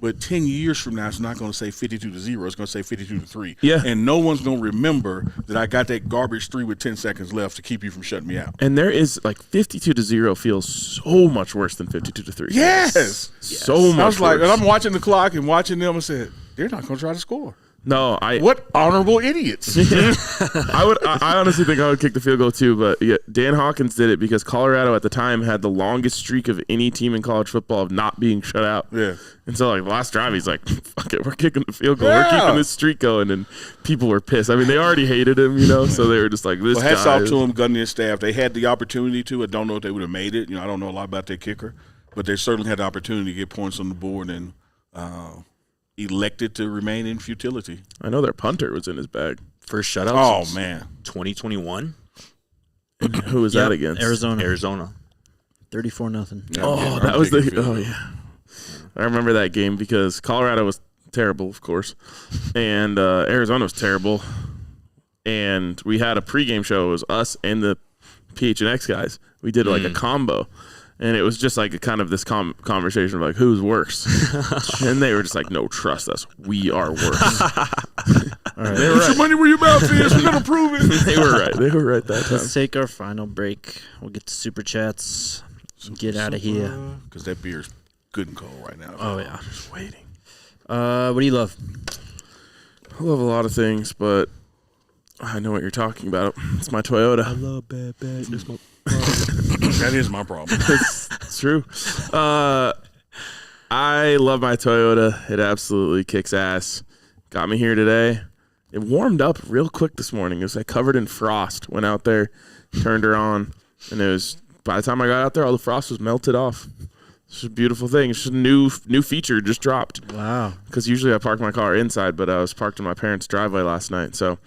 But 10 years from now, it's not going to say 52-0. It's going to say 52-3. Yeah. And no one's going to remember that I got that garbage 3 with 10 seconds left to keep you from shutting me out. And there is, 52-0 feels so much worse than 52-3. Yes. So much I was like, worse. and I'm watching the clock and watching them and said, they're not going to try to score. No, What honorable idiots. I honestly think I would kick the field goal too, but yeah, Dan Hawkins did it because Colorado at the time had the longest streak of any team in college football of not being shut out. Yeah. And so the last drive he's like, fuck it, we're kicking the field goal. Yeah. We're keeping this streak going, and people were pissed. I mean, they already hated him, so they were just like, this Well, hats guy off is- to him, Gundy and staff. They had the opportunity to. I don't know if they would have made it. I don't know a lot about their kicker, but they certainly had the opportunity to get points on the board and elected to remain in futility. I know their punter was in his bag. First shutout. Oh, since man. 2021. Who was that against? Arizona. 34-0. Yeah, Oh, yeah, that I'm was kicking the. field Oh goal. yeah, I remember that game because Colorado was terrible, of course, and Arizona was terrible. And we had a pregame show. It was us and the PHNX guys. We did a combo, and it was just like a kind of this conversation of like who's worse. And they were just like, "No, trust us, we are worse." All right. Put your money where your mouth is. We're gonna prove it. They were right. They were right that time. Let's take our final break. We'll get to super chats. Get out of here. Because that beer's good and cold right now. Oh yeah. Just waiting. What do you love? I love a lot of things, but I know what you're talking about. It's my Toyota. I love bad. It's my That is my problem. It's true. I love my Toyota. It absolutely kicks ass. Got me here today. It warmed up real quick this morning. It was covered in frost. Went out there, turned her on, and it was by the time I got out there, all the frost was melted off. It's just a beautiful thing. It's just a new feature just dropped. Wow. Because usually I park my car inside, but I was parked in my parents' driveway last night. So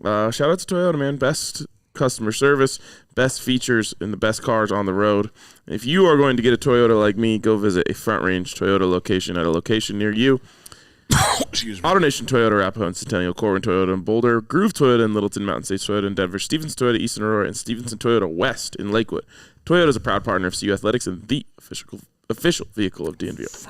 shout out to Toyota, man. Best customer service, best features, and the best cars on the road. If you are going to get a Toyota like me, go visit a Front Range Toyota location at a location near you. Excuse me. AutoNation Toyota, Arapahoe and Centennial, Corwin Toyota in Boulder, Groove Toyota in Littleton, Mountain States Toyota in Denver, Stevenson Toyota, Eastern Aurora, and Stevenson Toyota West in Lakewood. Toyota is a proud partner of CU Athletics and the official vehicle of DNVR.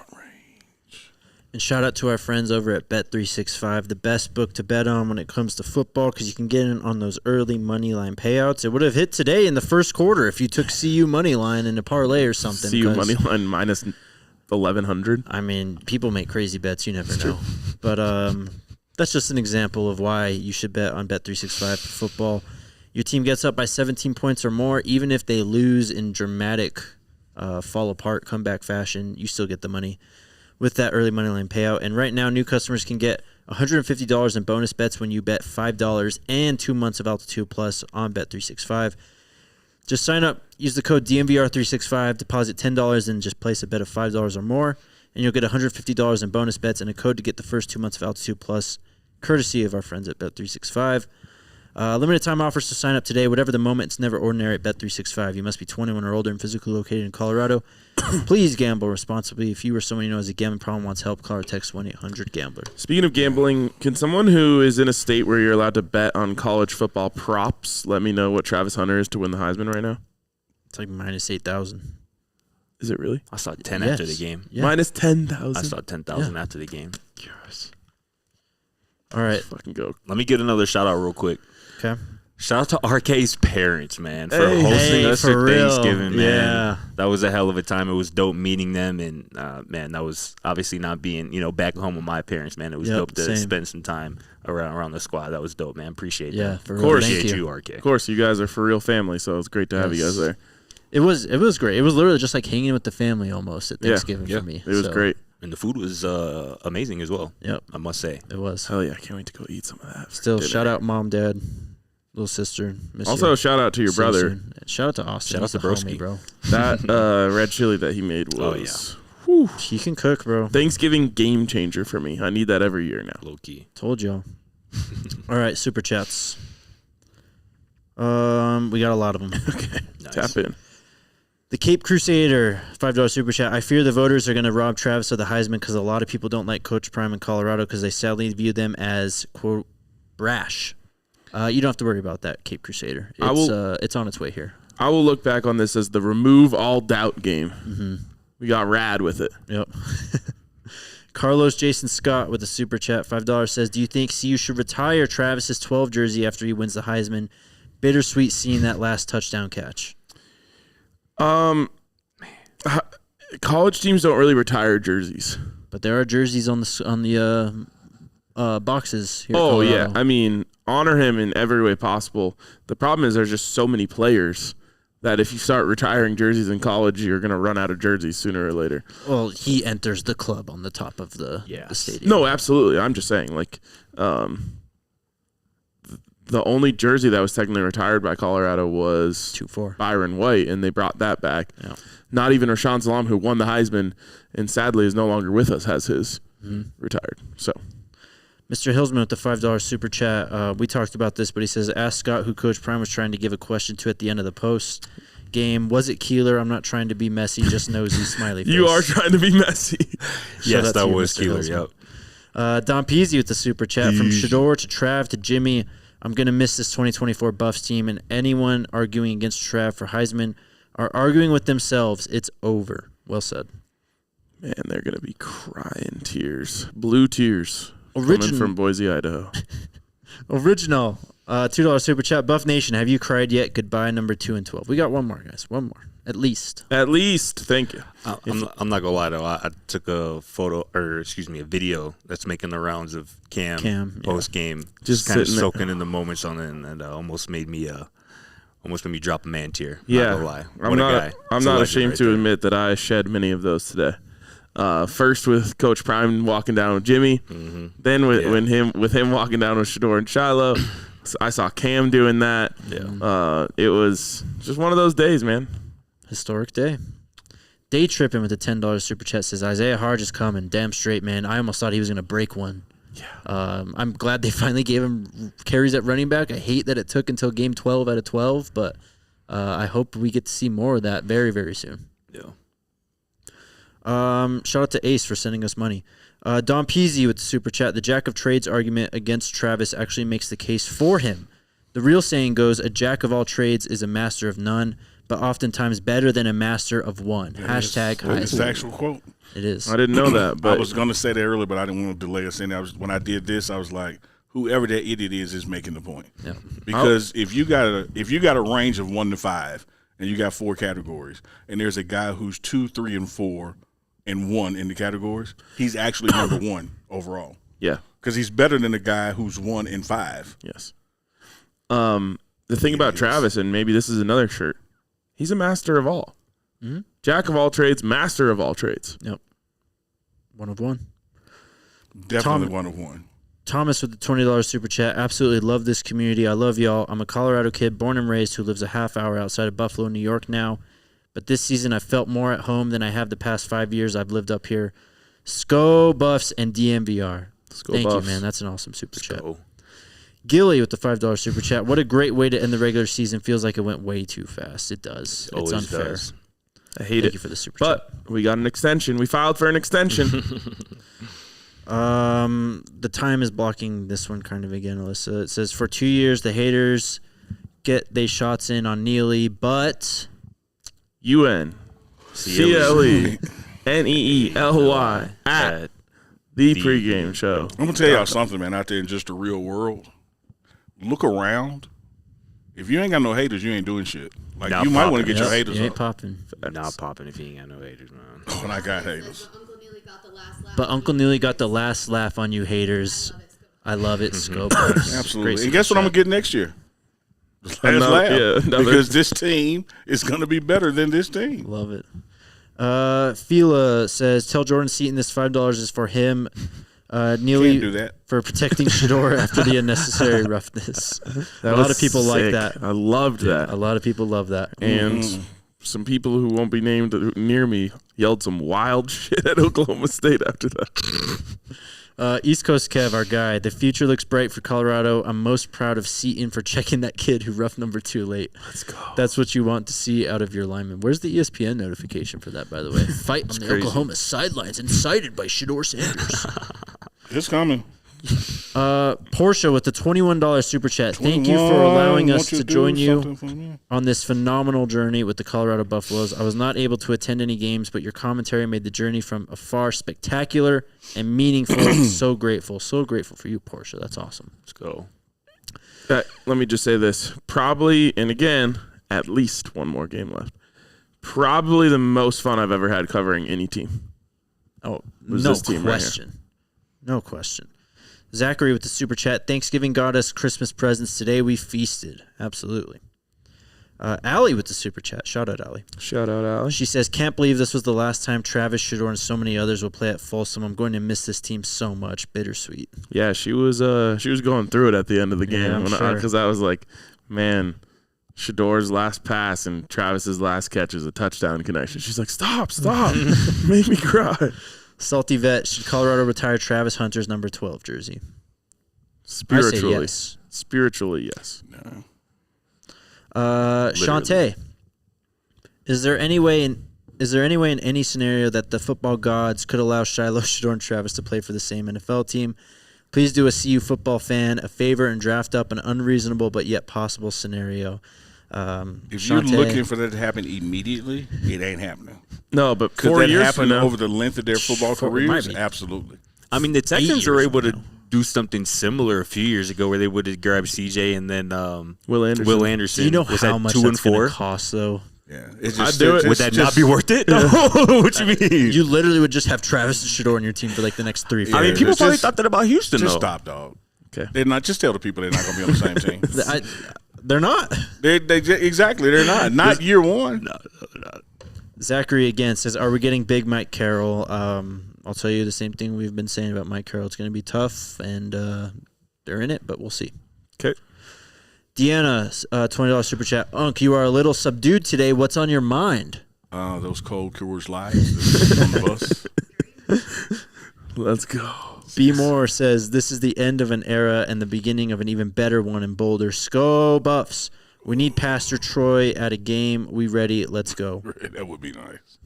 And shout out to our friends over at Bet365, the best book to bet on when it comes to football because you can get in on those early money line payouts. It would have hit today in the first quarter if you took CU money line in a parlay or something. CU money line minus 1,100. I mean, people make crazy bets. You never know. But that's just an example of why you should bet on Bet365 for football. Your team gets up by 17 points or more, even if they lose in dramatic fall apart, comeback fashion, you still get the money with that early money line payout. And right now, new customers can get $150 in bonus bets when you bet $5 and 2 months of Altitude Plus on Bet365. Just sign up, use the code DNVR365, deposit $10, and just place a bet of $5 or more, and you'll get $150 in bonus bets and a code to get the first 2 months of Altitude Plus, courtesy of our friends at Bet365. Limited time offers to sign up today. Whatever the moment, it's never ordinary at Bet365. You must be 21 or older and physically located in Colorado. Please gamble responsibly. If you or someone you know has a gambling problem wants help, call or text 1-800-GAMBLER. Speaking of gambling, can someone who is in a state where you're allowed to bet on college football props let me know what Travis Hunter is to win the Heisman right now? It's like minus 8,000. Is it really? I saw 10 after the game. Yeah. Minus 10,000. I saw 10,000 after the game. Yes. All right. Fucking go. Let me get another shout out real quick. Okay. Shout out to RK's parents, man, for Hey. hosting us for real. Thanksgiving, man. Yeah. That was a hell of a time. It was dope meeting them, and man, that was obviously not being, back home with my parents, man. It was Yep, dope to same. spend some time around the squad. That was dope, man. Appreciate Yeah, that. for Of real. course. Thank Appreciate you. you, RK. Of course, you guys are for real family, so it's great to have you guys there. It was great. It was literally just like hanging with the family almost at Thanksgiving Yeah. for me. It was great. And the food was amazing as well. Yep, I must say. it was. Hell yeah, I can't wait to go eat some of that. for Still, dinner. shout out mom, dad, little sister. Miss Also, you. shout out to your See you brother. soon. Shout out to Austin. Shout out He's to the Broski. homie, bro. That red chili that he made Oh, was He can cook, bro. Thanksgiving game changer for me. I need that every year now. Low key. Told y'all. All right, super chats. We got a lot of them. Okay, Nice. tap in. The Cape Crusader, $5 super chat. I fear the voters are going to rob Travis of the Heisman because a lot of people don't like Coach Prime in Colorado because they sadly view them as, quote, brash. You don't have to worry about that, Cape Crusader. It's on its way here. I will look back on this as the remove all doubt game. Mm-hmm. We got rad with it. Yep. Carlos Jason Scott with a super chat, $5 says, do you think CU should retire Travis's 12 jersey after he wins the Heisman? Bittersweet seeing that last touchdown catch. College teams don't really retire jerseys. But there are jerseys on the boxes here. Oh, at yeah. Colorado. I mean, honor him in every way possible. The problem is there's just so many players that if you start retiring jerseys in college, you're going to run out of jerseys sooner or later. Well, he enters the club on the top of the stadium. No, absolutely. I'm just saying, like, the only jersey that was technically retired by Colorado was 2-4. Byron White, and they brought that back. Yeah. Not even Rashaan Salam, who won the Heisman and sadly is no longer with us, has his retired. So, Mr. Hillsman with the $5 super chat. We talked about this, but he says, ask Scott who Coach Prime was trying to give a question to at the end of the post game. Was it Keeler? I'm not trying to be messy, just nosy, smiley face. you are trying to be messy. Yes, out that to you, was Mr. Keeler. Hillsman. Yep. Don Peasy with the super chat. From Shedeur to Trav to Jimmy, I'm going to miss this 2024 Buffs team, and anyone arguing against Trav for Heisman are arguing with themselves. It's over. Well said. Man, they're going to be crying tears. Blue tears. Coming Origin- from Boise, Idaho. Original. $2 super chat. Buff Nation, have you cried yet? Goodbye, number 2 and 12. We got one more, guys. One more. At least. At least. Thank you. I'm not gonna lie though. I took a video that's making the rounds of Cam yeah. post game, Just just kind of sitting there. soaking in the moments on it, and almost made me drop a man tear. Yeah. Not gonna lie. I'm What a not, guy. I'm It's a not legend ashamed right to there. admit that I shed many of those today. First with Coach Prime walking down with Jimmy, then with him walking down with Shedeur and Shiloh. I saw Cam doing that. Yeah. It was just one of those days, man. Historic day. Day tripping with the $10 super chat says Isaiah Harge is coming. Damn straight, man. I almost thought he was going to break one. Yeah. I'm glad they finally gave him carries at running back. I hate that it took until game 12 out of 12, but I hope we get to see more of that very, very soon. Yeah. Shout out to Ace for sending us money. Don Peasy with the super chat. The jack of trades argument against Travis actually makes the case for him. The real saying goes, a jack of all trades is a master of none, but oftentimes better than a master of one. Hashtag It's the Heisman. actual quote. It is. I didn't know that, I but was going to say that earlier, but I didn't want to delay us in. When I did this, I was like, whoever that idiot is making the point. Yeah. Because if you got a range of 1 to 5 and you got 4 categories, and there's a guy who's 2, 3, and 4 and 1 in the categories, he's actually number 1 overall. yeah, Because he's better than the guy who's 1 and 5. yes. The thing about Travis, and maybe this is another shirt, he's a master of all. Jack of all trades, master of all trades. Yep. One of one. Definitely one of one. Thomas with the $20 super chat. Absolutely love this community. I love y'all. I'm a Colorado kid, born and raised, who lives a half hour outside of Buffalo, New York now. But this season I felt more at home than I have the past 5 years I've lived up here. Sco Buffs and DNVR. Thank you, man. That's an awesome super chat. Gilly with the $5 super chat. What a great way to end the regular season. Feels like it went way too fast. It does. It's unfair. Does. I hate it. Thank you for the super chat. But we got an extension. We filed for an extension. The time is blocking this one kind of again, Alyssa. It says, for 2 years, the haters get they shots in on Neely, but... UNCLENEELY at the pregame show. I'm going to tell y'all something, man, out there in just the real world. Look around. If you ain't got no haters, you ain't doing shit. Like, Not you might want to popping. get your haters You ain't up. popping. Not popping if you ain't got no haters, man. When I got haters. Uncle Neely got the last laugh. But Uncle Neely got the last laugh on you haters. I love it. Scope. Absolutely. And guess what I'm going to get next year? Last laugh. Because this team is going to be better than this team. Love it. Fila says, tell Jordan Seaton this $5 is for him. Neely Can't do that. for protecting Shedeur after the unnecessary roughness. A lot of people like that. I loved that. A lot of people love that. And some people who won't be named near me yelled some wild shit at Oklahoma State after that. East Coast Kev, our guy. The future looks bright for Colorado. I'm most proud of Seaton for checking that kid who roughed number 2 late. Let's go. That's what you want to see out of your lineman. Where's the ESPN notification for that, by the way? Fight on the crazy. Oklahoma sidelines incited by Shedeur Sanders. It's coming. Portia with the $21 super chat. Thank you for allowing us to join you you. on this phenomenal journey with the Colorado Buffaloes. I was not able to attend any games, but your commentary made the journey from afar spectacular and meaningful. So grateful for you, Portia. That's awesome. Let's go. Let me just say this. Probably, and again, at least one more game left. Probably the most fun I've ever had covering any team. Oh, Was no this team right question. No question. Zachary with the super chat. Thanksgiving got us Christmas presents. Today we feasted. Absolutely. Allie with the super chat. Shout out, Allie. Shout out, Allie. She says, can't believe this was the last time Travis, Shedeur, and so many others will play at Folsom. I'm going to miss this team so much. Bittersweet. Yeah, she was going through it at the end of the game. Yeah, I'm sure. Because I was like, man, Shedeur's last pass and Travis's last catch is a touchdown connection. She's like, stop. Make me cry. Salty Vet, should Colorado retire Travis Hunter's number 12 jersey? Spiritually. I say yes. Spiritually, yes. No. Shantae, is there any way in any scenario that the football gods could allow Shiloh, Shedeur, and Travis to play for the same NFL team? Please do a CU football fan a favor and draft up an unreasonable but yet possible scenario. If you're looking for that to happen immediately, it ain't happening. No, but Could 4 that years happen from now, over the length of their football careers? be. Absolutely. I mean, the Texans were years able to from now. do something similar a few years ago where they would have grabbed CJ and then Will Anderson. Will Anderson. Do you know was how that much 2 and that's going 4? to cost, though? Yeah. It's I'd just, do it. Would that not be worth it? No. What you mean? You literally would just have Travis and Shedeur on your team for like the next 3 Yeah. I mean, years. people it's probably just- thought that about Houston, Just though. stop, dog. Okay. They're not. Just tell the people they're not going to be on the same team. They're not. Exactly. They're not. Not year one. No, they're not. Zachary again says, are we getting big Mike Carroll? I'll tell you the same thing we've been saying about Mike Carroll. It's going to be tough, and they're in it, but we'll see. Okay. Deanna, $20 super chat. Unc, you are a little subdued today. What's on your mind? Those cold Coors Lights on the bus. Let's go. B. Moore says, this is the end of an era and the beginning of an even better one in Boulder. Sco Buffs. We need Pastor Troy at a game. We ready? Let's go. That would be nice.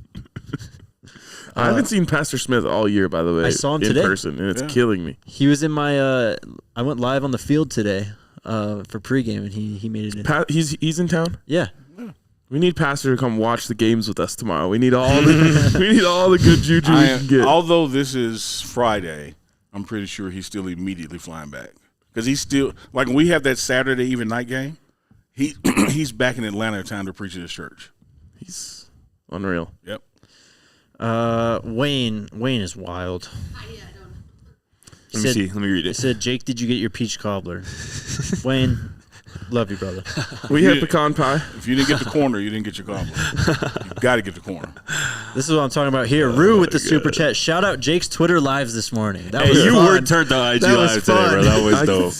I haven't seen Pastor Smith all year, by the way. I saw him in today. person, and it's killing me. He was in my I went live on the field today for pregame, and he made it in. He's in town. Yeah. We need Pastor to come watch the games with us tomorrow. We need all the good juju we can get. Although this is Friday, I'm pretty sure he's still immediately flying back because he's still like when we have that Saturday even night game. He's back in Atlanta in time to preach at his church. He's unreal. Yep. Wayne is wild. I don't know. Let me see. Let me read He it. said, Jake, did you get your peach cobbler? Wayne, love you, brother. We had pecan pie. If you didn't get the corner, you didn't get your cobbler. You Got to get the corner. This is what I'm talking about here. Rue with the super chat. Shout out Jake's Twitter lives this morning. That was you fun. were turned on IG That was Live today, bro. fun. That was dope.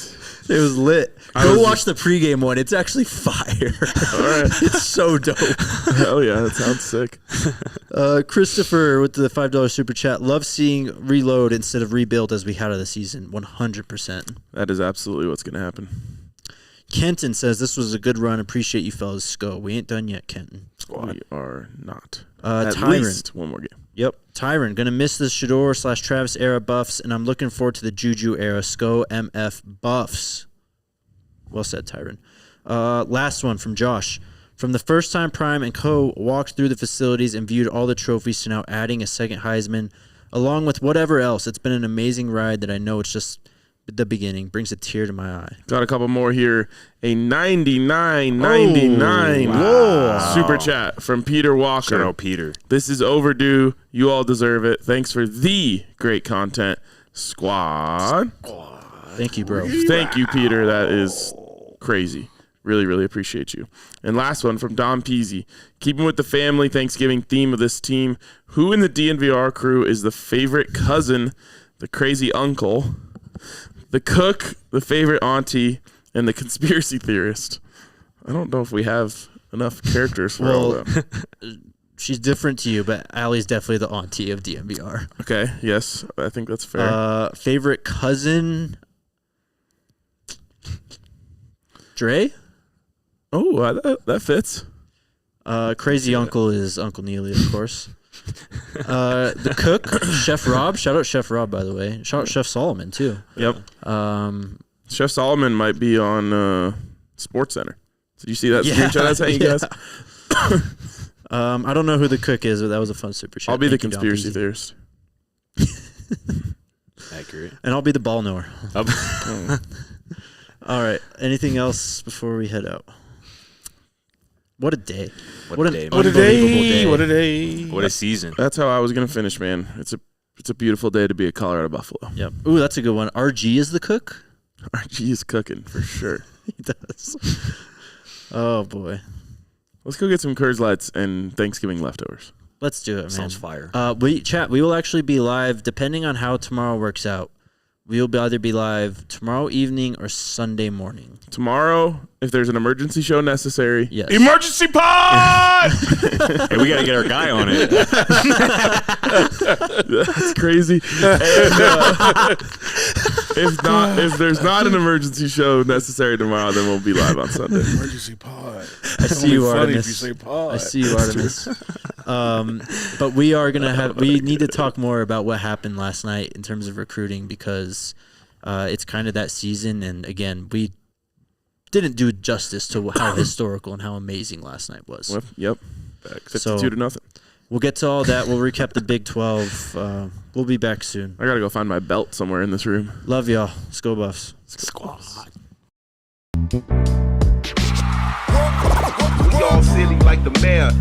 It was lit. Go watch the pregame one. It's actually fire. It's so dope. Hell yeah, that sounds sick. Christopher with the $5 super chat. Love seeing reload instead of rebuild as we had of the season. 100%. That is absolutely what's going to happen. Kenton says this was a good run. Appreciate you fellas. Go. We ain't done yet, Kenton. We are not. At Tyron. least one more game. Yep. Tyron, gonna miss the Shedeur/Travis era buffs, and I'm looking forward to the Juju era SCO MF buffs. Well said, Tyron. Last one from Josh. From the first time Prime and Co. walked through the facilities and viewed all the trophies to now adding a second Heisman, along with whatever else, it's been an amazing ride that I know it's just the beginning. Brings a tear to my eye. Got a couple more here. A 99.99 super chat from Peter Walker. Shout out Peter. This is overdue. You all deserve it. Thanks for the great content, squad. Thank you, bro. Thank you, Peter. That is crazy. Really, really appreciate you. And last one from Dom Peasy. Keeping with the family Thanksgiving theme of this team, who in the DNVR crew is the favorite cousin, the crazy uncle, the cook, the favorite auntie, and the conspiracy theorist? I don't know if we have enough characters for all of them. She's different to you, but Allie's definitely the auntie of DNVR. Okay, yes, I think that's fair. Favorite cousin? Dre? Oh, that fits. Crazy uncle is Uncle Neely, of course. The cook, Chef Rob. Shout out Chef Rob, by the way. Shout out Chef Solomon, too. Yep. Chef Solomon might be on Sports Center. Did you see that screenshot I sent you guys? I don't know who the cook is, but that was a fun super chat. I'll be the Thank you, conspiracy theorist. Accurate. And I'll be the ball knower. All right. Anything else before we head out? What a day. What a day, man. What a unbelievable day. day. What a day. What a season. That's how I was gonna finish, man. It's a beautiful day to be a Colorado Buffalo. Yep. Ooh, that's a good one. RG is the cook? RG is cooking for sure. He does. Oh, boy. Let's go get some Coors Lights and Thanksgiving leftovers. Let's do it, man. Sounds fire. We will actually be live, depending on how tomorrow works out. We will either be live tomorrow evening or Sunday morning. Tomorrow, if there's an emergency show necessary, Yes. Emergency pod! Hey, we got to get our guy on it. that's crazy. And, if there's not an emergency show necessary tomorrow, then we'll be live on Sunday. Emergency pod. I see you, funny Artemis. if you say pod. I see you, Artemis. But we are we need to talk more about what happened last night in terms of recruiting, because it's kind of that season. And again, we didn't do justice to how historical and how amazing last night was. Well, yep. 52-0. We'll get to all that. We'll recap the Big 12. We'll be back soon. I gotta go find my belt somewhere in this room. Love y'all. Let's go Buffs. We all silly like the mayor.